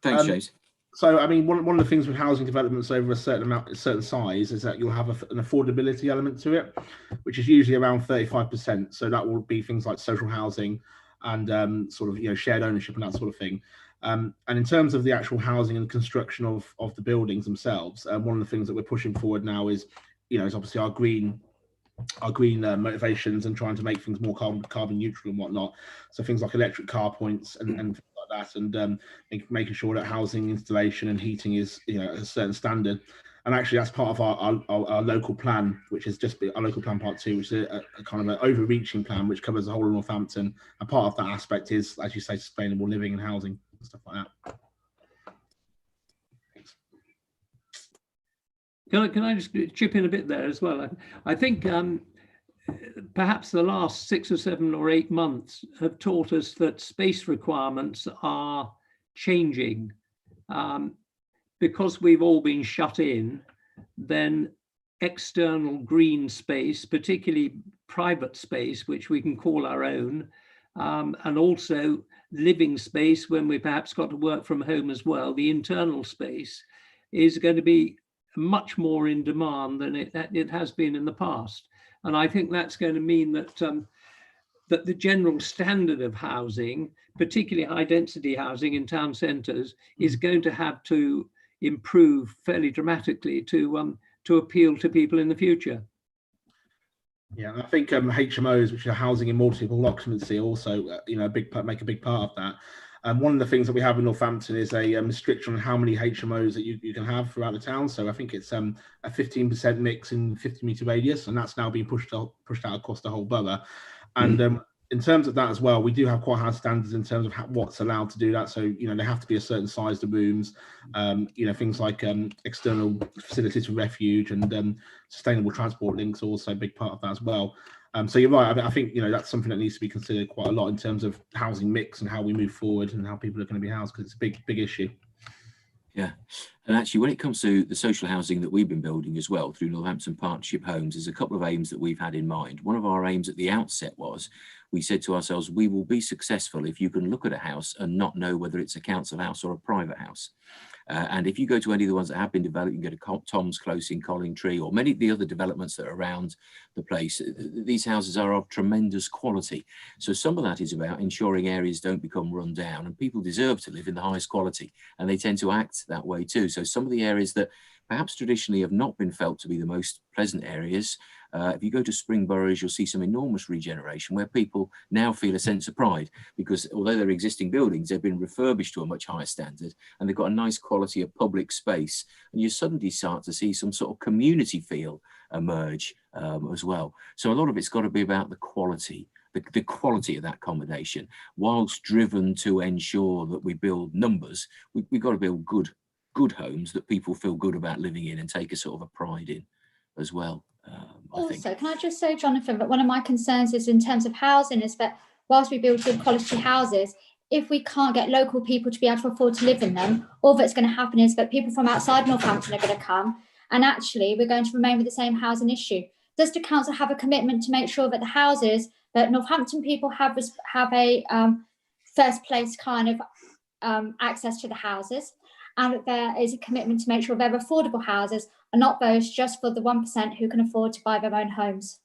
Thanks, Chase. So, I mean, one of the things with housing developments over a certain size is that you'll have an affordability element to it, which is usually around 35%. So that will be things like social housing and sort of shared ownership and that sort of thing. And in terms of the actual housing and construction of the buildings themselves, one of the things that we're pushing forward now is obviously our green motivations and trying to make things more carbon neutral and whatnot. So things like electric car points and things like that, and making sure that housing installation and heating is a certain standard. And actually, that's part of our local plan, which is just our local plan part 2, which is a kind of an overreaching plan, which covers the whole of Northampton. And part of that aspect is, as you say, sustainable living and housing and stuff like that. Can I just chip in a bit there as well? I think perhaps the last 6 or 7 or 8 months have taught us that space requirements are changing. Because we've all been shut in, then external green space, particularly private space, which we can call our own, and also living space when we perhaps got to work from home as well, the internal space is going to be much more in demand than it has been in the past. And I think that's going to mean that that the general standard of housing, particularly high density housing in town centres, is going to have to improve fairly dramatically to appeal to people in the future. Yeah, I think HMOs, which are housing in multiple occupancy, also make a big part of that. One of the things that we have in Northampton is a restriction on how many HMOs that you can have throughout the town. So I think it's a 15% mix in 50-metre radius, and that's now being pushed out across the whole borough. And in terms of that as well, we do have quite high standards in terms of what's allowed to do that. So, they have to be a certain size, the rooms, things like external facilities for refuge and sustainable transport links are also a big part of that as well. So you're right. I think, that's something that needs to be considered quite a lot in terms of housing mix and how we move forward and how people are going to be housed, because it's a big issue. Yeah, and actually when it comes to the social housing that we've been building as well through Northampton Partnership Homes, there's a couple of aims that we've had in mind. One of our aims at the outset was, we said to ourselves, we will be successful if you can look at a house and not know whether it's a council house or a private house. And if you go to any of the ones that have been developed, you can go to Tom's Close in Collingtree or many of the other developments that are around the place. These houses are of tremendous quality. So some of that is about ensuring areas don't become run down, and people deserve to live in the highest quality, and they tend to act that way too. So some of the areas that perhaps traditionally have not been felt to be the most pleasant areas, if you go to Spring Boroughs, you'll see some enormous regeneration where people now feel a sense of pride, because although they're existing buildings, they've been refurbished to a much higher standard and they've got a nice quality of public space. And you suddenly start to see some sort of community feel emerge as well. So a lot of it's got to be about the quality. The quality of that accommodation, whilst driven to ensure that we build numbers, we've got to build good homes that people feel good about living in and take a sort of a pride in as well. Also, can I just say, Jonathan, that one of my concerns is in terms of housing is that whilst we build good quality houses, if we can't get local people to be able to afford to live in them, all that's going to happen is that people from outside Northampton are going to come, and actually we're going to remain with the same housing issue. Does the council have a commitment to make sure that the houses that Northampton people have a first place kind of access to the houses, and that there is a commitment to make sure they're affordable houses and not those just for the 1% who can afford to buy their own homes?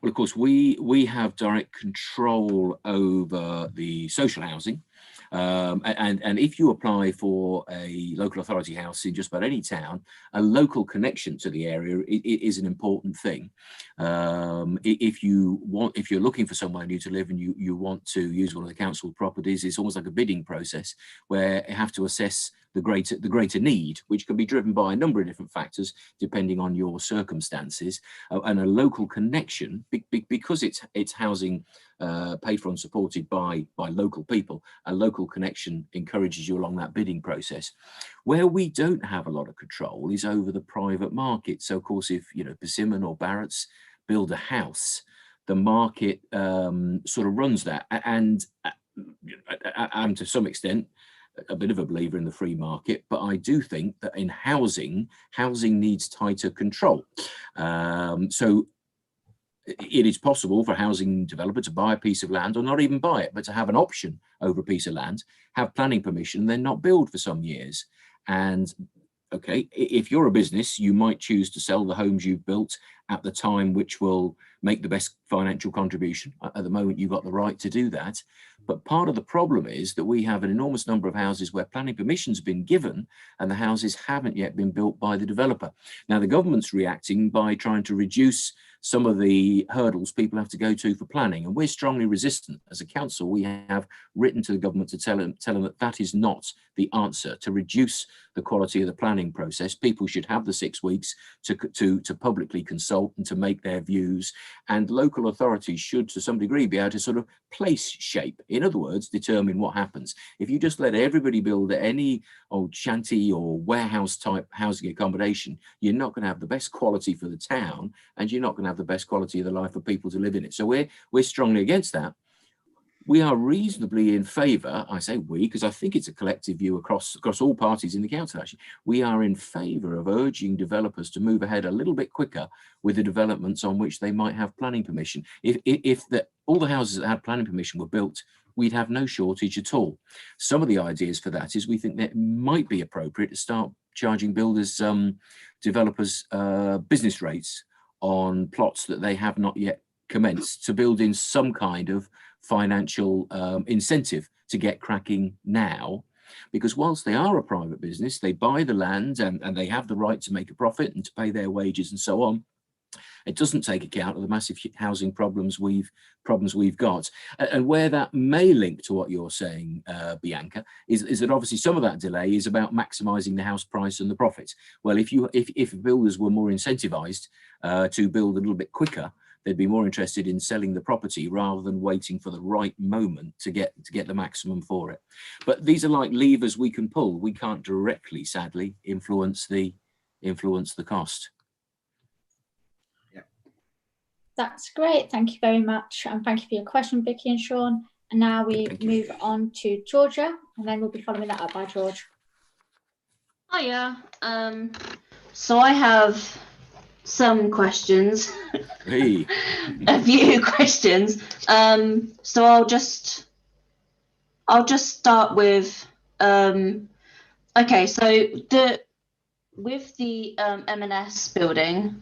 Well, of course, we have direct control over the social housing. And if you apply for a local authority house in just about any town, a local connection to the area is an important thing. If you're looking for somewhere new to live and you want to use one of the council properties, it's almost like a bidding process where you have to assess the greater need, which can be driven by a number of different factors depending on your circumstances. And a local connection, because it's housing paid for and supported by local people, a local connection encourages you along that bidding process. Where we don't have a lot of control is over the private market. So of course, if Persimmon or Barratt's build a house, the market sort of runs that, and I'm to some extent a bit of a believer in the free market, but I do think that in housing needs tighter control. So it is possible for a housing developer to buy a piece of land, or not even buy it, but to have an option over a piece of land, have planning permission, then not build for some years. And okay, if you're a business, you might choose to sell the homes you've built at the time which will make the best financial contribution. At the moment, you've got the right to do that. But part of the problem is that we have an enormous number of houses where planning permission's been given and the houses haven't yet been built by the developer. Now, the government's reacting by trying to reduce some of the hurdles people have to go to for planning. And we're strongly resistant. As a council, we have written to the government to tell them that that is not the answer. To reduce the quality of the planning process, people should have the 6 weeks to publicly consult and to make their views. And local authorities should, to some degree, be able to sort of place shape. In other words, determine what happens. If you just let everybody build any old shanty or warehouse type housing accommodation, you're not going to have the best quality for the town, and you're not going to have the best quality of the life for people to live in it. So we're strongly against that. We are reasonably in favour, I say we, because I think it's a collective view across all parties in the council, actually. We are in favour of urging developers to move ahead a little bit quicker with the developments on which they might have planning permission. If all the houses that had planning permission were built, we'd have no shortage at all. Some of the ideas for that is we think that it might be appropriate to start charging builders, developers, business rates on plots that they have not yet commenced, to build in some kind of financial incentive to get cracking now, because whilst they are a private business, they buy the land and they have the right to make a profit and to pay their wages and so on. It doesn't take account of the massive housing problems we've got. And where that may link to what you're saying, Bianca, is that obviously some of that delay is about maximising the house price and the profit. Well, if builders were more incentivised to build a little bit quicker, they'd be more interested in selling the property rather than waiting for the right moment to get the maximum for it. But these are like levers we can pull. We can't directly, sadly, influence the cost. Yeah. That's great. Thank you very much. And thank you for your question, Vicky and Sean. And now we move on to Georgia, and then we'll be following that up by George. Hiya. So I have some questions. Hey. A few questions. So I'll just start with okay, so with the M&S building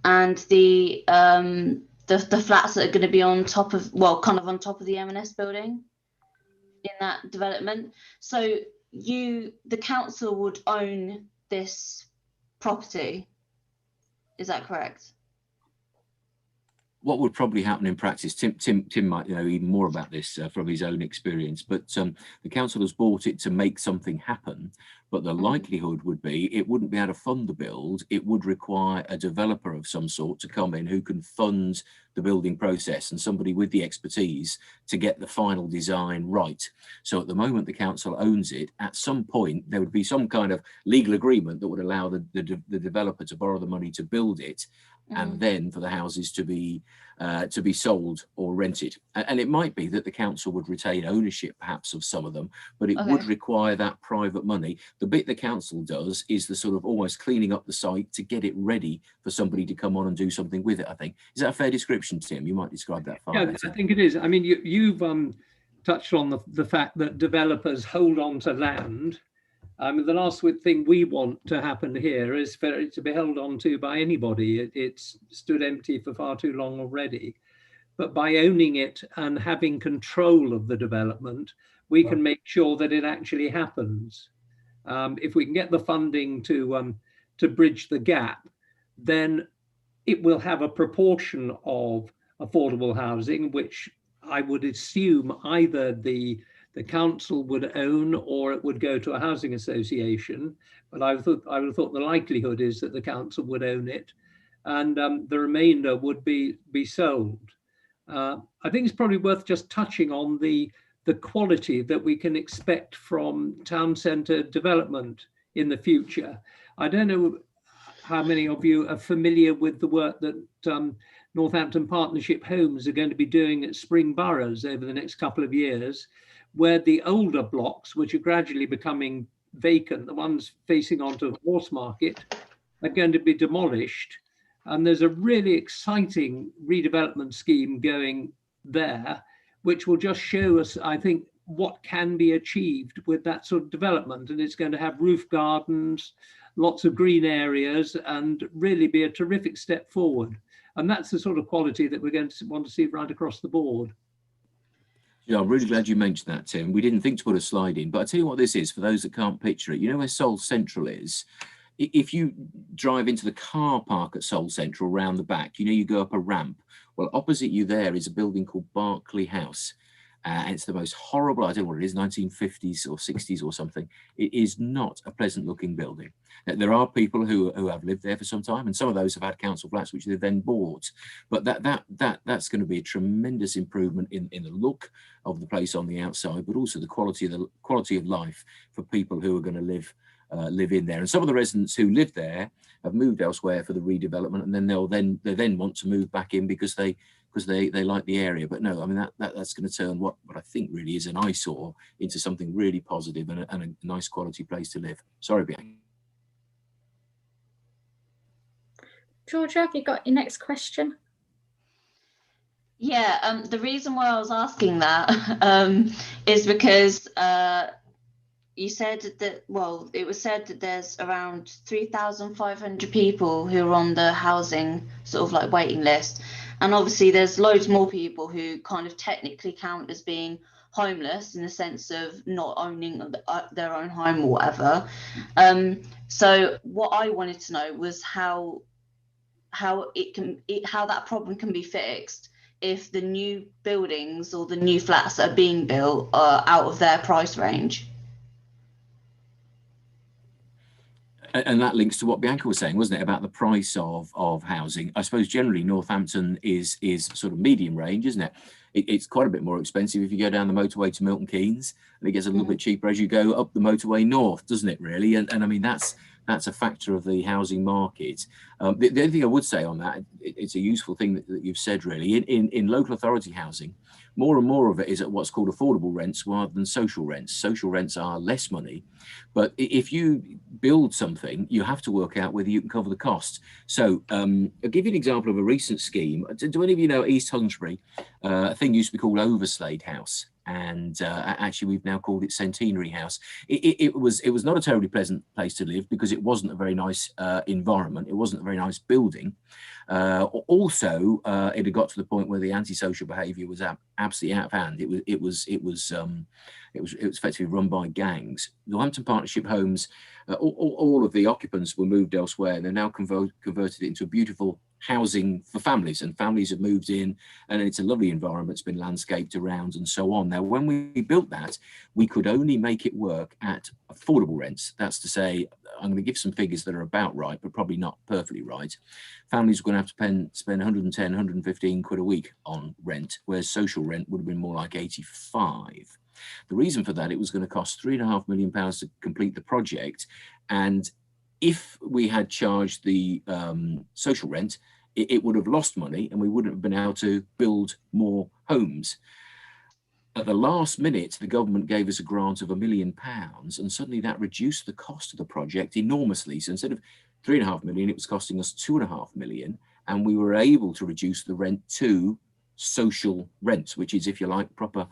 and the flats that are going to be on top of, well, kind of on top of the M&S building in that development, so the council would own this property, is that correct? What would probably happen in practice, Tim might know even more about this from his own experience, but the council has bought it to make something happen, but the likelihood would be it wouldn't be able to fund the build. It would require a developer of some sort to come in who can fund the building process and somebody with the expertise to get the final design right. So at the moment the council owns it, at some point there would be some kind of legal agreement that would allow the developer to borrow the money to build it, and then for the houses to be sold or rented. And it might be that the council would retain ownership perhaps of some of them, but it would require that private money. The bit the council does is the sort of almost cleaning up the site to get it ready for somebody to come on and do something with it, I think. Is that a fair description, Tim? You might describe that far better. I think it is. I mean, you've touched on the fact that developers hold on to land. The last thing we want to happen here is for it to be held on to by anybody. It's stood empty for far too long already. But by owning it and having control of the development, we can make sure that it actually happens. If we can get the funding to bridge the gap, then it will have a proportion of affordable housing, which I would assume either the council would own or it would go to a housing association. But I would have thought the likelihood is that the council would own it, and the remainder would be sold. I think it's probably worth just touching on the quality that we can expect from town centre development in the future. I don't know how many of you are familiar with the work that Northampton Partnership Homes are going to be doing at Spring Boroughs over the next couple of years, where the older blocks, which are gradually becoming vacant, the ones facing onto the Horse Market, are going to be demolished. And there's a really exciting redevelopment scheme going there, which will just show us, I think, what can be achieved with that sort of development. And it's going to have roof gardens, lots of green areas, and really be a terrific step forward. And that's the sort of quality that we're going to want to see right across the board. Yeah, I'm really glad you mentioned that, Tim. We didn't think to put a slide in, but I'll tell you what this is for those that can't picture it. You know where Seoul Central is? If you drive into the car park at Seoul Central round the back, you know, you go up a ramp. Well, opposite you there is a building called Berkeley House. And it's the most horrible, I don't know what it is, 1950s or 60s or something. It is not a pleasant looking building. There are people who have lived there for some time, and some of those have had council flats which they've then bought. But that's going to be a tremendous improvement in the look of the place on the outside, but also the quality of life for people who are going to live in there. And some of the residents who live there have moved elsewhere for the redevelopment, and then they then want to move back in because they like the area. But no, I mean that's going to turn what I think really is an eyesore into something really positive and a nice quality place to live. Sorry, Bianca. Georgia, have you got your next question? Yeah, the reason why I was asking that is because you said that, well, it was said that there's around 3,500 people who are on the housing sort of like waiting list. And obviously there's loads more people who kind of technically count as being homeless in the sense of not owning their own home or whatever. So what I wanted to know was how that problem can be fixed if the new buildings or the new flats that are being built are out of their price range. And that links to what Bianca was saying, wasn't it, about the price of housing? I suppose generally Northampton is sort of medium range, isn't it? It's quite a bit more expensive if you go down the motorway to Milton Keynes, and it gets a little bit cheaper as you go up the motorway north, doesn't it, really? And I mean, that's a factor of the housing market. The only thing I would say on that, it's a useful thing that you've said, really. In local authority housing, more and more of it is at what's called affordable rents rather than social rents. Social rents are less money, but if you build something, you have to work out whether you can cover the cost. So I'll give you an example of a recent scheme. Do any of you know East Hunsbury? A thing used to be called Overslade House, and actually we've now called it Centenary House. It was not a terribly pleasant place to live because it wasn't a very nice environment. It wasn't a very nice building. Also, it had got to the point where the antisocial behaviour was absolutely out of hand. It was effectively run by gangs. Northampton Partnership Homes, all of the occupants were moved elsewhere. They're now converted it into a beautiful housing for families, and families have moved in, and it's a lovely environment. It's been landscaped around and so on. Now, when we built that, we could only make it work at affordable rents. That's to say, I'm going to give some figures that are about right, but probably not perfectly right. Families were going to have to spend 110, 115 quid a week on rent, whereas social rent would have been more like 85. The reason for that, it was going to cost £3.5 million to complete the project. And if we had charged the social rent, it would have lost money and we wouldn't have been able to build more homes. At the last minute, the government gave us a grant of £1 million, and suddenly that reduced the cost of the project enormously. So instead of £3.5 million, it was costing us £2.5 million, and we were able to reduce the rent to social rent, which is, if you like, proper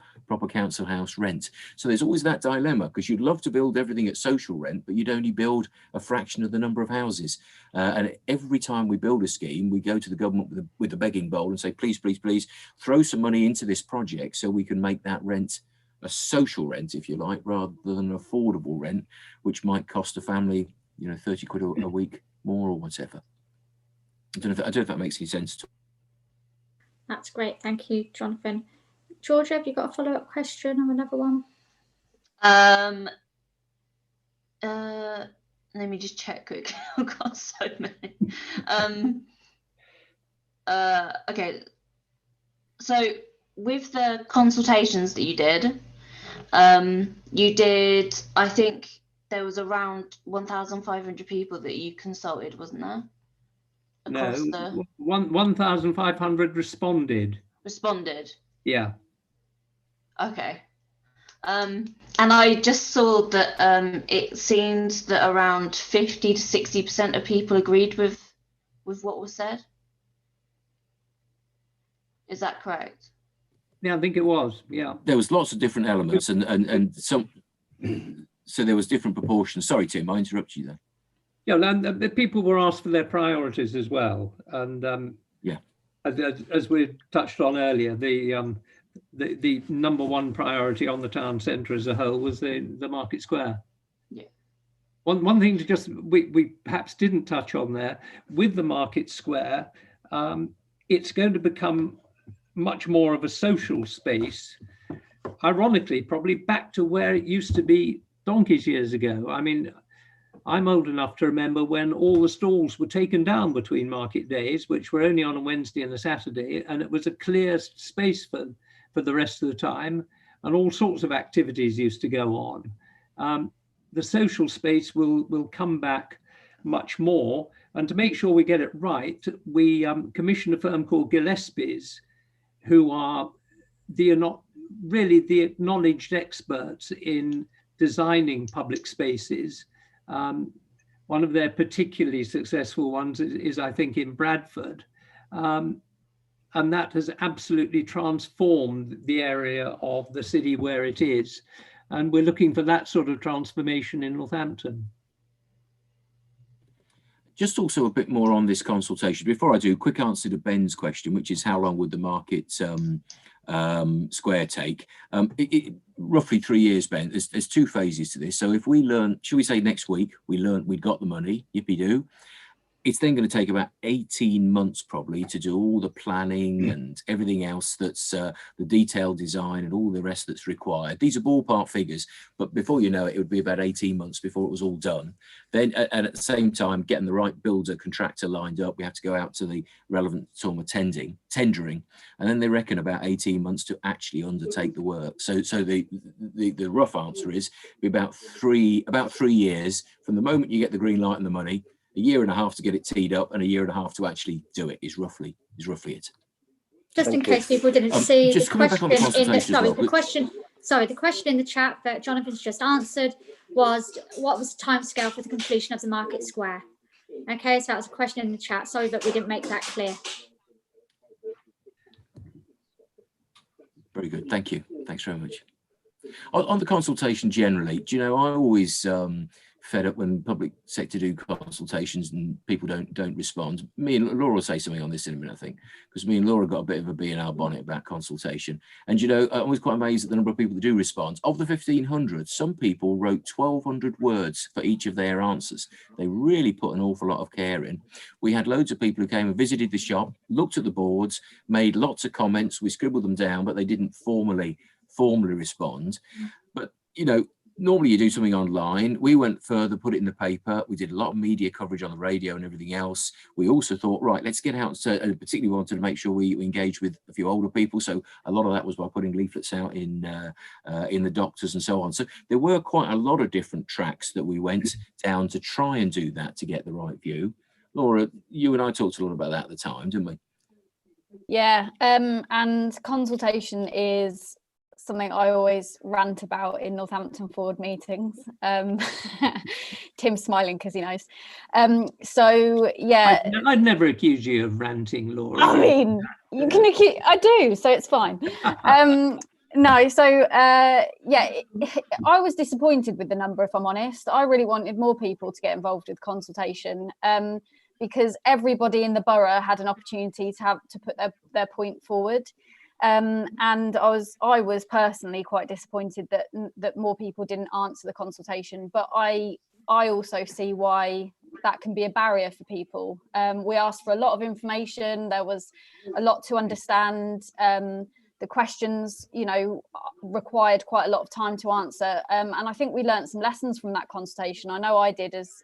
council house rent. So there's always that dilemma, because you'd love to build everything at social rent, but you'd only build a fraction of the number of houses. And every time we build a scheme, we go to the government with a begging bowl and say, please, please, please throw some money into this project so we can make that rent a social rent, if you like, rather than an affordable rent, which might cost a family, 30 quid a week more or whatever. I don't know if that makes any sense to. That's great. Thank you, Jonathan. Georgia, have you got a follow-up question or another one? Let me just check quick. I've got so many. Okay. So with the consultations that you did, I think there was around 1,500 people that you consulted, wasn't there? No, 1,500 responded. Responded? Yeah. Okay. And I just saw that it seemed that around 50 to 60% of people agreed with what was said. Is that correct? Yeah, I think it was. Yeah. There was lots of different elements, and some. So there was different proportions. Sorry, Tim, I interrupted you there. Yeah, and the people were asked for their priorities as well, and Yeah, as we touched on earlier, the number one priority on the town centre as a whole was the market square. Yeah. One thing to just we perhaps didn't touch on there with the market square, it's going to become much more of a social space. Ironically, probably back to where it used to be donkeys years ago. I mean, I'm old enough to remember when all the stalls were taken down between market days, which were only on a Wednesday and a Saturday, and it was a clear space for the rest of the time, and all sorts of activities used to go on. The social space will come back much more, and to make sure we get it right, we commissioned a firm called Gillespie's, who are really the acknowledged experts in designing public spaces. One of their particularly successful ones is I think, in Bradford. And that has absolutely transformed the area of the city where it is. And we're looking for that sort of transformation in Northampton. Just also a bit more on this consultation. Before I do, quick answer to Ben's question, which is how long would the market square take? Roughly 3 years, Ben. There's two phases to this. So if we learn, should we say next week, we learned we'd got the money, yippee-doo. It's then going to take about 18 months probably to do all the planning and everything else that's the detailed design and all the rest that's required. These are ballpark figures, but before you know it, it would be about 18 months before it was all done. Then, and at the same time, getting the right builder contractor lined up, we have to go out to the relevant sort of tendering, and then they reckon about 18 months to actually undertake the work. So the rough answer is about 3 years from the moment you get the green light and the money. A year and a half to get it teed up, and a year and a half to actually do it is roughly it. Just in case people didn't see just the question in the question in the chat that Jonathan's just answered was, what was the timescale for the completion of the market square? Okay, so that was a question in the chat. Sorry that we didn't make that clear. Very good, thank you. Thanks very much. On the consultation generally, do you know, I always fed up when public sector do consultations and people don't respond. Me and Laura will say something on this in a minute, I think, because me and Laura got a bit of a bee in our bonnet about consultation. And, you know, I was quite amazed at the number of people that do respond. Of the 1,500, some people wrote 1,200 words for each of their answers. They really put an awful lot of care in. We had loads of people who came and visited the shop, looked at the boards, made lots of comments. We scribbled them down, but they didn't formally respond. But, you know, normally you do something online. We went further, put it in the paper. We did a lot of media coverage on the radio and everything else. We also thought, right, let's get out. So particularly wanted to make sure we engage with a few older people. So a lot of that was by putting leaflets out in the doctors and so on. So there were quite a lot of different tracks that we went down to try and do that to get the right view. Laura, you and I talked a lot about that at the time, didn't we? Yeah, and consultation is something I always rant about in Northampton Forward meetings. Tim's smiling because he knows. So yeah, I'd never accuse you of ranting, Laura. I mean, you can accuse, I do, so it's fine. No, so yeah, I was disappointed with the number, if I'm honest. I really wanted more people to get involved with consultation, because everybody in the borough had an opportunity to put their point forward. And I was personally quite disappointed that more people didn't answer the consultation, but I also see why that can be a barrier for people. We asked for a lot of information. There was a lot to understand. The questions, you know, required quite a lot of time to answer. And I think we learned some lessons from that consultation. I know I did as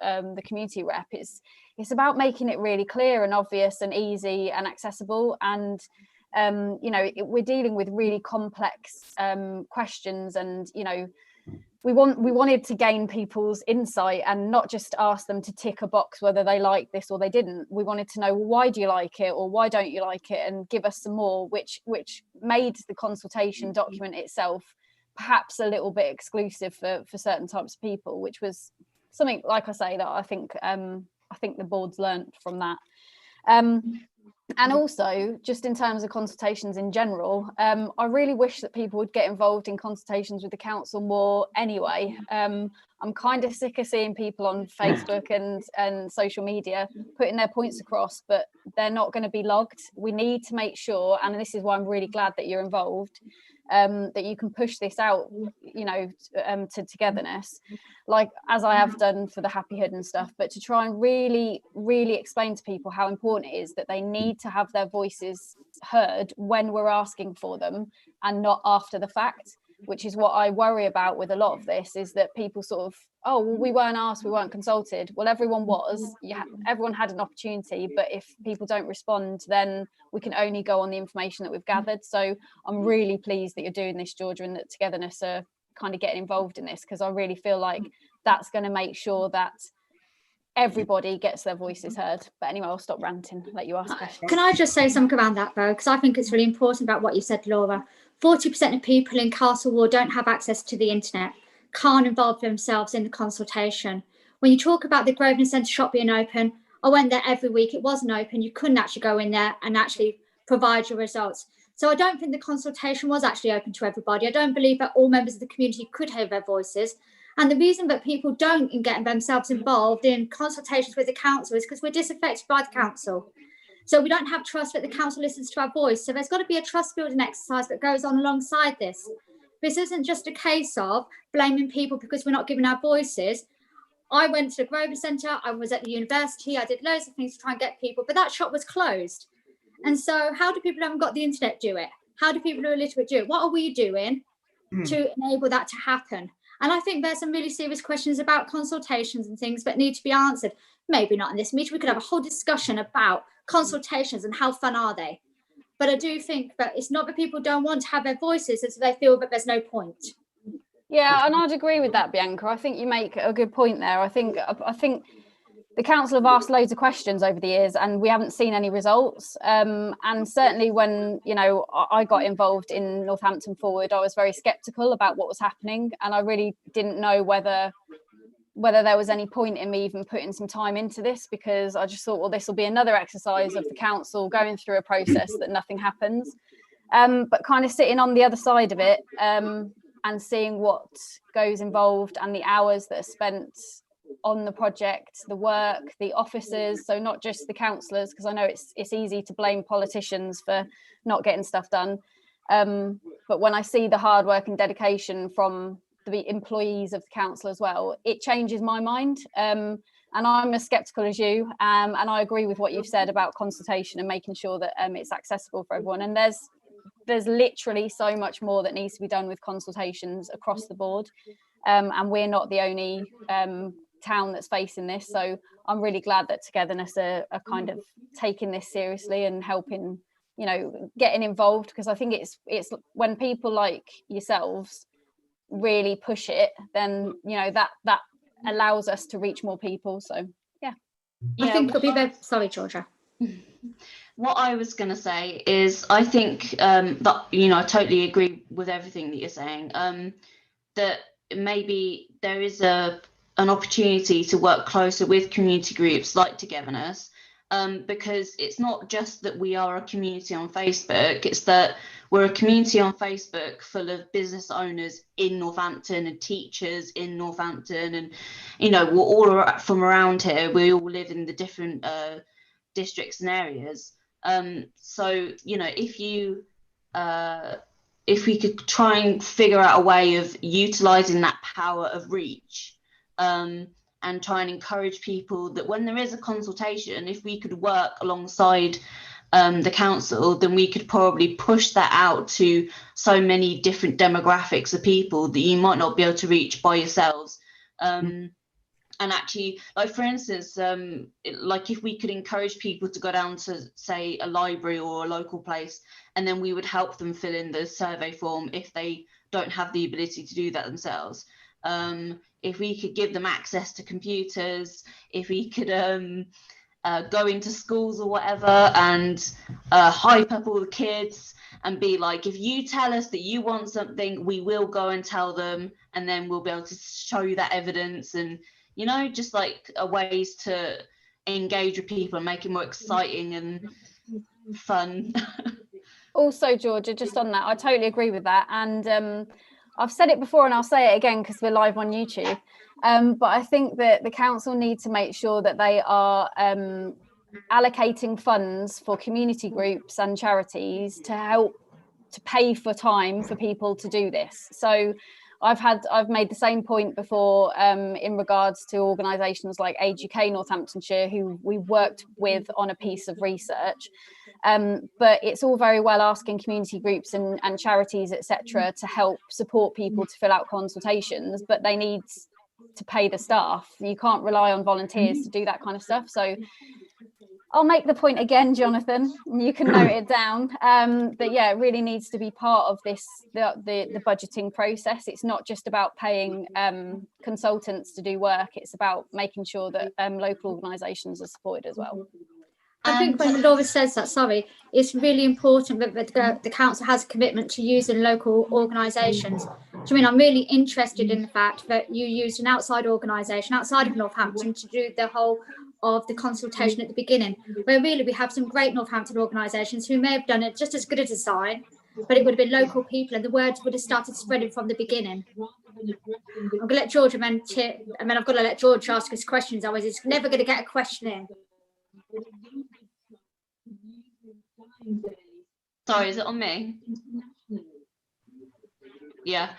the community rep. It's about making it really clear and obvious and easy and accessible. And you know, we're dealing with really complex questions, and you know, we wanted to gain people's insight and not just ask them to tick a box whether they like this or they didn't. We wanted to know, well, why do you like it, or why don't you like it, and give us some more, which made the consultation document itself perhaps a little bit exclusive for certain types of people, which was something, like I say, that I think the board's learnt from that. And also, just in terms of consultations in general, I really wish that people would get involved in consultations with the council more anyway. I'm kind of sick of seeing people on Facebook and social media putting their points across, but they're not going to be logged. We need to make sure, and this is why I'm really glad that you're involved, that you can push this out, you know, to Togetherness, like as I have done for the Happy Hood and stuff, but to try and really explain to people how important it is that they need to have their voices heard when we're asking for them and not after the fact, which is what I worry about with a lot of this, is that people sort of, oh, well, we weren't asked, we weren't consulted. Well, everyone was, everyone had an opportunity, but if people don't respond, then we can only go on the information that we've gathered. So I'm really pleased that you're doing this, Georgia, and that Togetherness are kind of getting involved in this, because I really feel like that's going to make sure that everybody gets their voices heard. But anyway, I'll stop ranting, let you ask questions. Can I just say something around that, though? Because I think it's really important about what you said, Laura. 40% of people in Castle Ward don't have access to the internet, can't involve themselves in the consultation. When you talk about the Grosvenor Centre shop being open, I went there every week. It wasn't open. You couldn't actually go in there and actually provide your results. So I don't think the consultation was actually open to everybody. I don't believe that all members of the community could hear their voices. And the reason that people don't get themselves involved in consultations with the council is because we're disaffected by the council. So we don't have trust that the council listens to our voice. So there's got to be a trust building exercise that goes on alongside this. This isn't just a case of blaming people because we're not giving our voices. I went to the Grosvenor Centre, I was at the university, I did loads of things to try and get people, but that shop was closed. And so how do people who haven't got the internet do it? How do people who are illiterate do it? What are we doing to enable that to happen? And I think there's some really serious questions about consultations and things that need to be answered. Maybe not in this meeting. We could have a whole discussion about consultations and how fun are they. But I do think that it's not that people don't want to have their voices, it's that they feel that there's no point. Yeah, and I'd agree with that, Bianca. I think you make a good point there. I think the council have asked loads of questions over the years and we haven't seen any results. And certainly when, you know, I got involved in Northampton Forward, I was very sceptical about what was happening. And I really didn't know whether there was any point in me even putting some time into this, because I just thought, well, this will be another exercise of the council going through a process that nothing happens. But kind of sitting on the other side of it and seeing what goes involved and the hours that are spent on the project, the work, the officers, so not just the councillors, because I know it's easy to blame politicians for not getting stuff done. But when I see the hard work and dedication from the employees of the council as well, it changes my mind. And I'm as sceptical as you, and I agree with what you've said about consultation and making sure that it's accessible for everyone. And there's literally so much more that needs to be done with consultations across the board, and we're not the only town that's facing this. So I'm really glad that Togetherness are kind of taking this seriously and helping, you know, getting involved, because I think it's when people like yourselves really push it, then you know that allows us to reach more people. So yeah, I think it'll be very... Sorry, Georgia. What I was going to say is I think that, you know, I totally agree with everything that you're saying, that maybe there is an opportunity to work closer with community groups like Togetherness, because it's not just that we are a community on Facebook, it's that we're a community on Facebook full of business owners in Northampton and teachers in Northampton, and, you know, we're all from around here. We all live in the different districts and areas. So, you know, if we could try and figure out a way of utilising that power of reach, and try and encourage people that when there is a consultation, if we could work alongside the council, then we could probably push that out to so many different demographics of people that you might not be able to reach by yourselves. And actually, like for instance, like if we could encourage people to go down to, say, a library or a local place, and then we would help them fill in the survey form if they don't have the ability to do that themselves. If we could give them access to computers, if we could go into schools or whatever and hype up all the kids and be like, if you tell us that you want something, we will go and tell them, and then we'll be able to show you that evidence. And, you know, just like ways to engage with people and make it more exciting. And fun. Also, Georgia, just on that, I totally agree with that. And I've said it before and I'll say it again because we're live on YouTube. But I think that the council need to make sure that they are allocating funds for community groups and charities to help to pay for time for people to do this. So I've made the same point before in regards to organisations like Age UK Northamptonshire, who we worked with on a piece of research. But it's all very well asking community groups and charities, etc., to help support people to fill out consultations, but they need to pay the staff. You can't rely on volunteers to do that kind of stuff. So I'll make the point again, Jonathan, and you can note it down. That yeah, it really needs to be part of this the budgeting process. It's not just about paying consultants to do work. It's about making sure that local organisations are supported as well. I think when Laura says that, sorry, it's really important that the council has a commitment to using local organisations. I mean, I'm really interested in the fact that you used an outside organisation outside of Northampton to do the whole of the consultation at the beginning, where really we have some great Northampton organisations who may have done it just as good a design, but it would have been local people and the words would have started spreading from the beginning. I'm going to let George and then I've got to let George ask his questions, otherwise he's never going to get a question in. Sorry, is it on me? Yeah.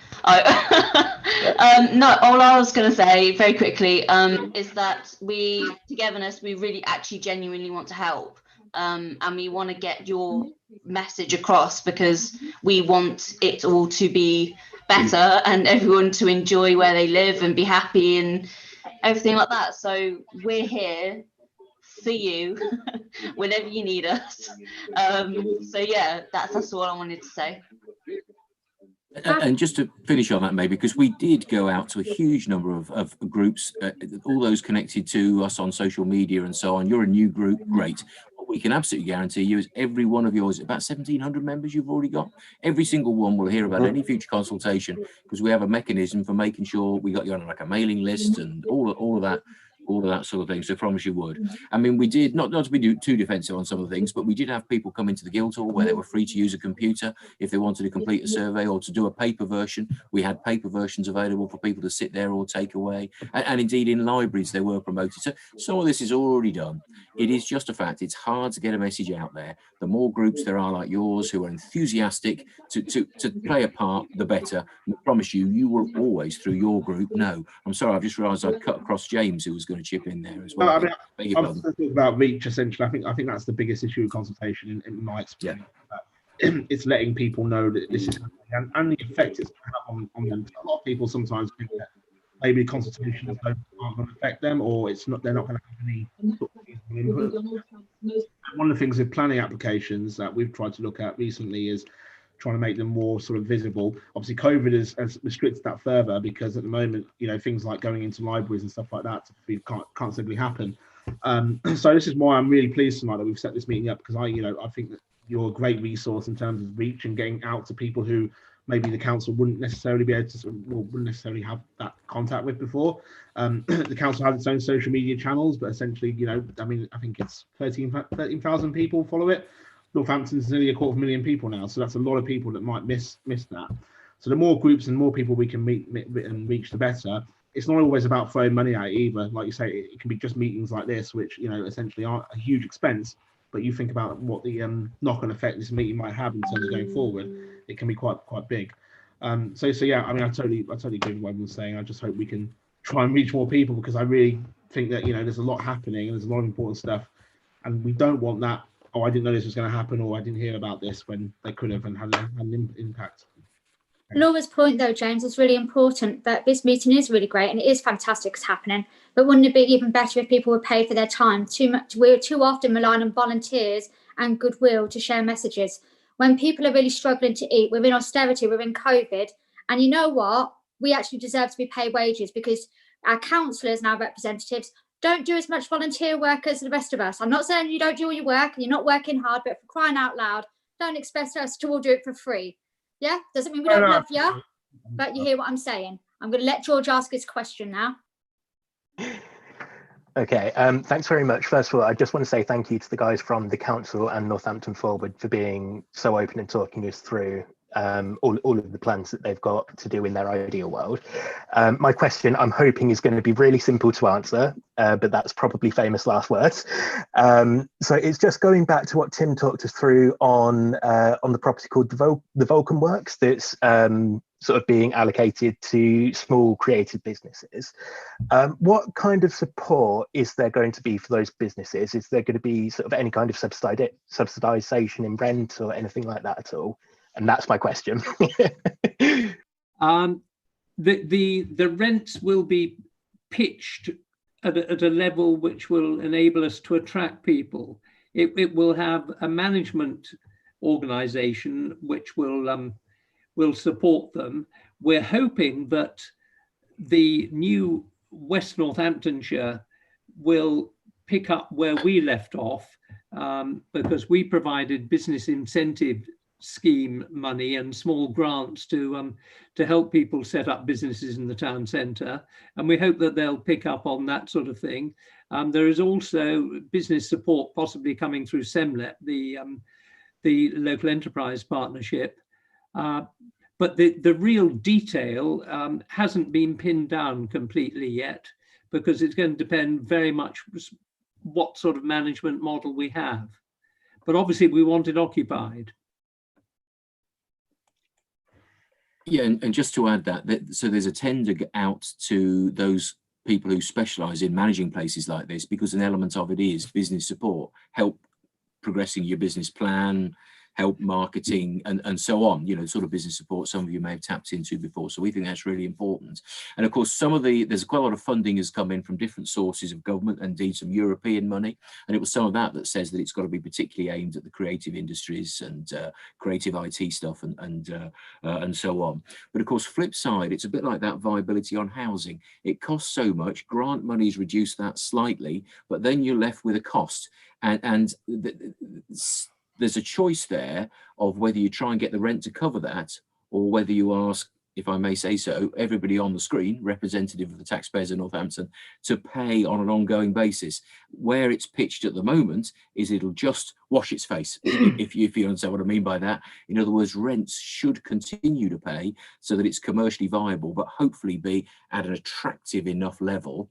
No, all I was going to say very quickly is that Togetherness, we really actually genuinely want to help, and we want to get your message across because we want it all to be better and everyone to enjoy where they live and be happy and everything like that. So we're here for you whenever you need us. So yeah, that's all I wanted to say. And just to finish on that, maybe, because we did go out to a huge number of groups, all those connected to us on social media and so on. You're a new group, great. What we can absolutely guarantee you is every one of yours, about 1,700 members you've already got, every single one will hear about any future consultation, because we have a mechanism for making sure we got you on like a mailing list and all of that sort of thing. So I promise you would. I mean, we did, not to be too defensive on some of the things, but we did have people come into the Guildhall where they were free to use a computer if they wanted to complete a survey or to do a paper version. We had paper versions available for people to sit there or take away. And indeed in libraries they were promoted. So some of this is already done. It is just a fact. It's hard to get a message out there. The more groups there are like yours who are enthusiastic to play a part, the better. And I promise you, you will always, through your group, know. I'm sorry, I've just realised I'd cut across James, who was going to chip in there as well. No, I mean, I'm talking about reach, essentially. I think that's the biggest issue with consultation in my experience. Yeah. It's letting people know that this is happening and the effect it's going to have on them. A lot of people sometimes think that maybe consultations aren't going to affect them, or they're not going to have any sort of input. One of the things with planning applications that we've tried to look at recently is trying to make them more sort of visible. Obviously, COVID has restricted that further because at the moment, you know, things like going into libraries and stuff like that can't simply happen. So this is why I'm really pleased tonight that we've set this meeting up, because I think that you're a great resource in terms of reach and getting out to people who maybe the council wouldn't necessarily be able to, wouldn't necessarily have that contact with before. The council has its own social media channels, but essentially, you know, I mean, I think it's 13,000 people follow it. Northampton's nearly 250,000 people now, so that's a lot of people that might miss that. So the more groups and more people we can meet and reach, the better. It's not always about throwing money at it either. Like you say, it can be just meetings like this, which, you know, essentially aren't a huge expense, but you think about what the knock-on effect this meeting might have in terms of going forward, it can be quite big. So yeah, I mean, I totally agree with what everyone's saying. I just hope we can try and reach more people, because I really think that, you know, there's a lot happening and there's a lot of important stuff, and we don't want that, oh, I didn't know this was going to happen, or I didn't hear about this, when they could have and had an impact. Laura's point, though, James, is really important, that this meeting is really great and it is fantastic it's happening. But wouldn't it be even better if people would pay for their time? We're too often relying on volunteers and goodwill to share messages. When people are really struggling to eat, we're in austerity, we're in COVID. And you know what? We actually deserve to be paid wages, because our councillors and our representatives don't do as much volunteer work as the rest of us. I'm not saying you don't do all your work and you're not working hard, but for crying out loud, don't expect us to all do it for free. Yeah, doesn't mean we don't love you, but you hear what I'm saying. I'm going to let George ask his question now. Okay, thanks very much. First of all, I just want to say thank you to the guys from the council and Northampton Forward for being so open and talking us through all of the plans that they've got to do in their ideal world. My question, I'm hoping, is going to be really simple to answer, but that's probably famous last words. So it's just going back to what Tim talked us through on the property called the Vulcan Works that's sort of being allocated to small creative businesses. What kind of support is there going to be for those businesses? Is there going to be sort of any kind of subsidization in rent or anything like that at all? And that's my question. The rents will be pitched at a level which will enable us to attract people. It will have a management organisation which will support them. We're hoping that the new West Northamptonshire will pick up where we left off, because we provided business incentive scheme money and small grants to help people set up businesses in the town centre, and we hope that they'll pick up on that sort of thing. There is also business support possibly coming through SEMLET, the local enterprise partnership, but the real detail hasn't been pinned down completely yet, because it's going to depend very much what sort of management model we have. But obviously we want it occupied. Yeah, and just to add that, so there's a tender out to those people who specialise in managing places like this, because an element of it is business support, help progressing your business plan, help marketing, and so on, you know, sort of business support some of you may have tapped into before. So we think that's really important. And of course, there's quite a lot of funding has come in from different sources of government, and indeed some European money. And it was some of that says that it's got to be particularly aimed at the creative industries and creative IT stuff and so on. But of course, flip side, it's a bit like that viability on housing. It costs so much, grant money's reduced that slightly, but then you're left with a cost. There's a choice there of whether you try and get the rent to cover that, or whether you ask, if I may say so, everybody on the screen, representative of the taxpayers of Northampton, to pay on an ongoing basis. Where it's pitched at the moment is it'll just wash its face, if you understand what I mean by that. In other words, rents should continue to pay so that it's commercially viable, but hopefully be at an attractive enough level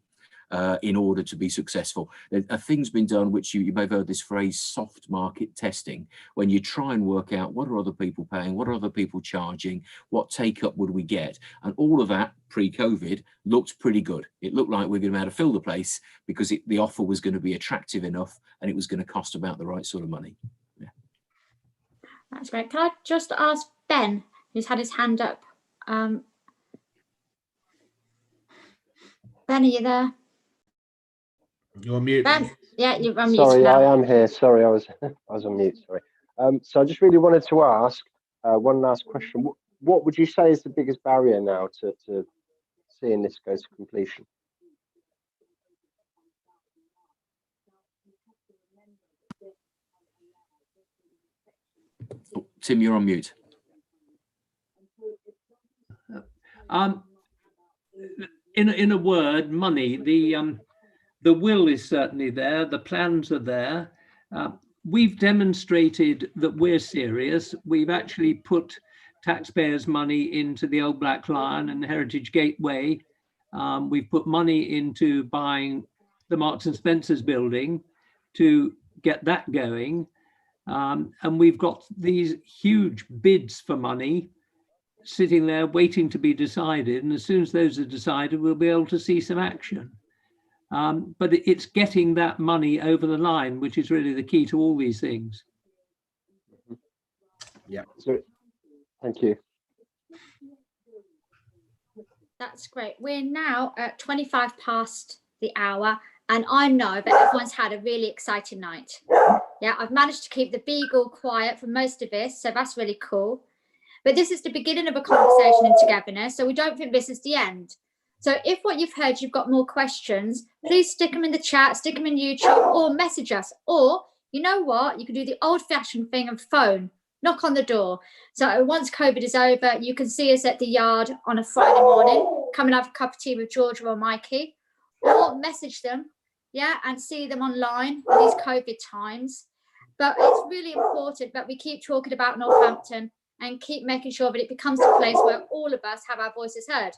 in order to be successful. A thing's been done, which you may have heard this phrase, soft market testing, when you try and work out what are other people paying, what are other people charging, what take up would we get, and all of that pre-COVID looked pretty good. It looked like we were going to be able to fill the place because the offer was going to be attractive enough and it was going to cost about the right sort of money. Yeah. That's great. Can I just ask Ben, who's had his hand up? Ben, are you there? You're on mute. Ben, yeah, you're on mute. Sorry, now. I am here. Sorry, I was on mute. Sorry. So I just really wanted to ask one last question. What would you say is the biggest barrier now to seeing this go to completion? Oh, Tim, you're on mute. In a word, money. The will is certainly there. The plans are there. We've demonstrated that we're serious. We've actually put taxpayers' money into the Old Black Lion and the Heritage Gateway. We've put money into buying the Marks and Spencer's building to get that going. And we've got these huge bids for money sitting there waiting to be decided. And as soon as those are decided, we'll be able to see some action. But it's getting that money over the line, which is really the key to all these things. Yeah. So, thank you. That's great. We're now at 25 past the hour, and I know that everyone's had a really exciting night. Yeah, I've managed to keep the beagle quiet for most of this, so that's really cool. But this is the beginning of a conversation and togetherness, so we don't think this is the end. So if what you've heard, you've got more questions, please stick them in the chat, stick them in YouTube, or message us. Or, you know what, you can do the old-fashioned thing and phone, knock on the door. So once COVID is over, you can see us at the yard on a Friday morning, come and have a cup of tea with Georgia or Mikey, or message them yeah, and see them online in these COVID times. But it's really important that we keep talking about Northampton and keep making sure that it becomes a place where all of us have our voices heard.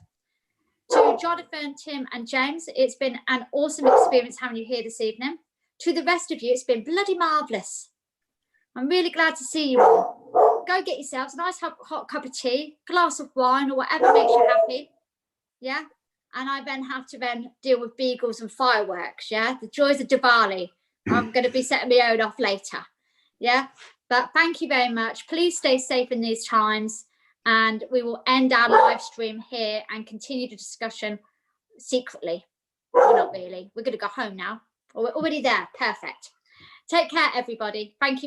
To Jonathan, Tim and James, it's been an awesome experience having you here this evening. To the rest of you, it's been bloody marvellous. I'm really glad to see you all. Go get yourselves a nice hot cup of tea, glass of wine or whatever makes you happy. Yeah. And I then have to then deal with beagles and fireworks. Yeah. The joys of Diwali. I'm going to be setting my own off later. Yeah. But thank you very much. Please stay safe in these times. And we will end our live stream here and continue the discussion secretly. Well, not really. We're going to go home now. We're already there. Perfect. Take care, everybody. Thank you.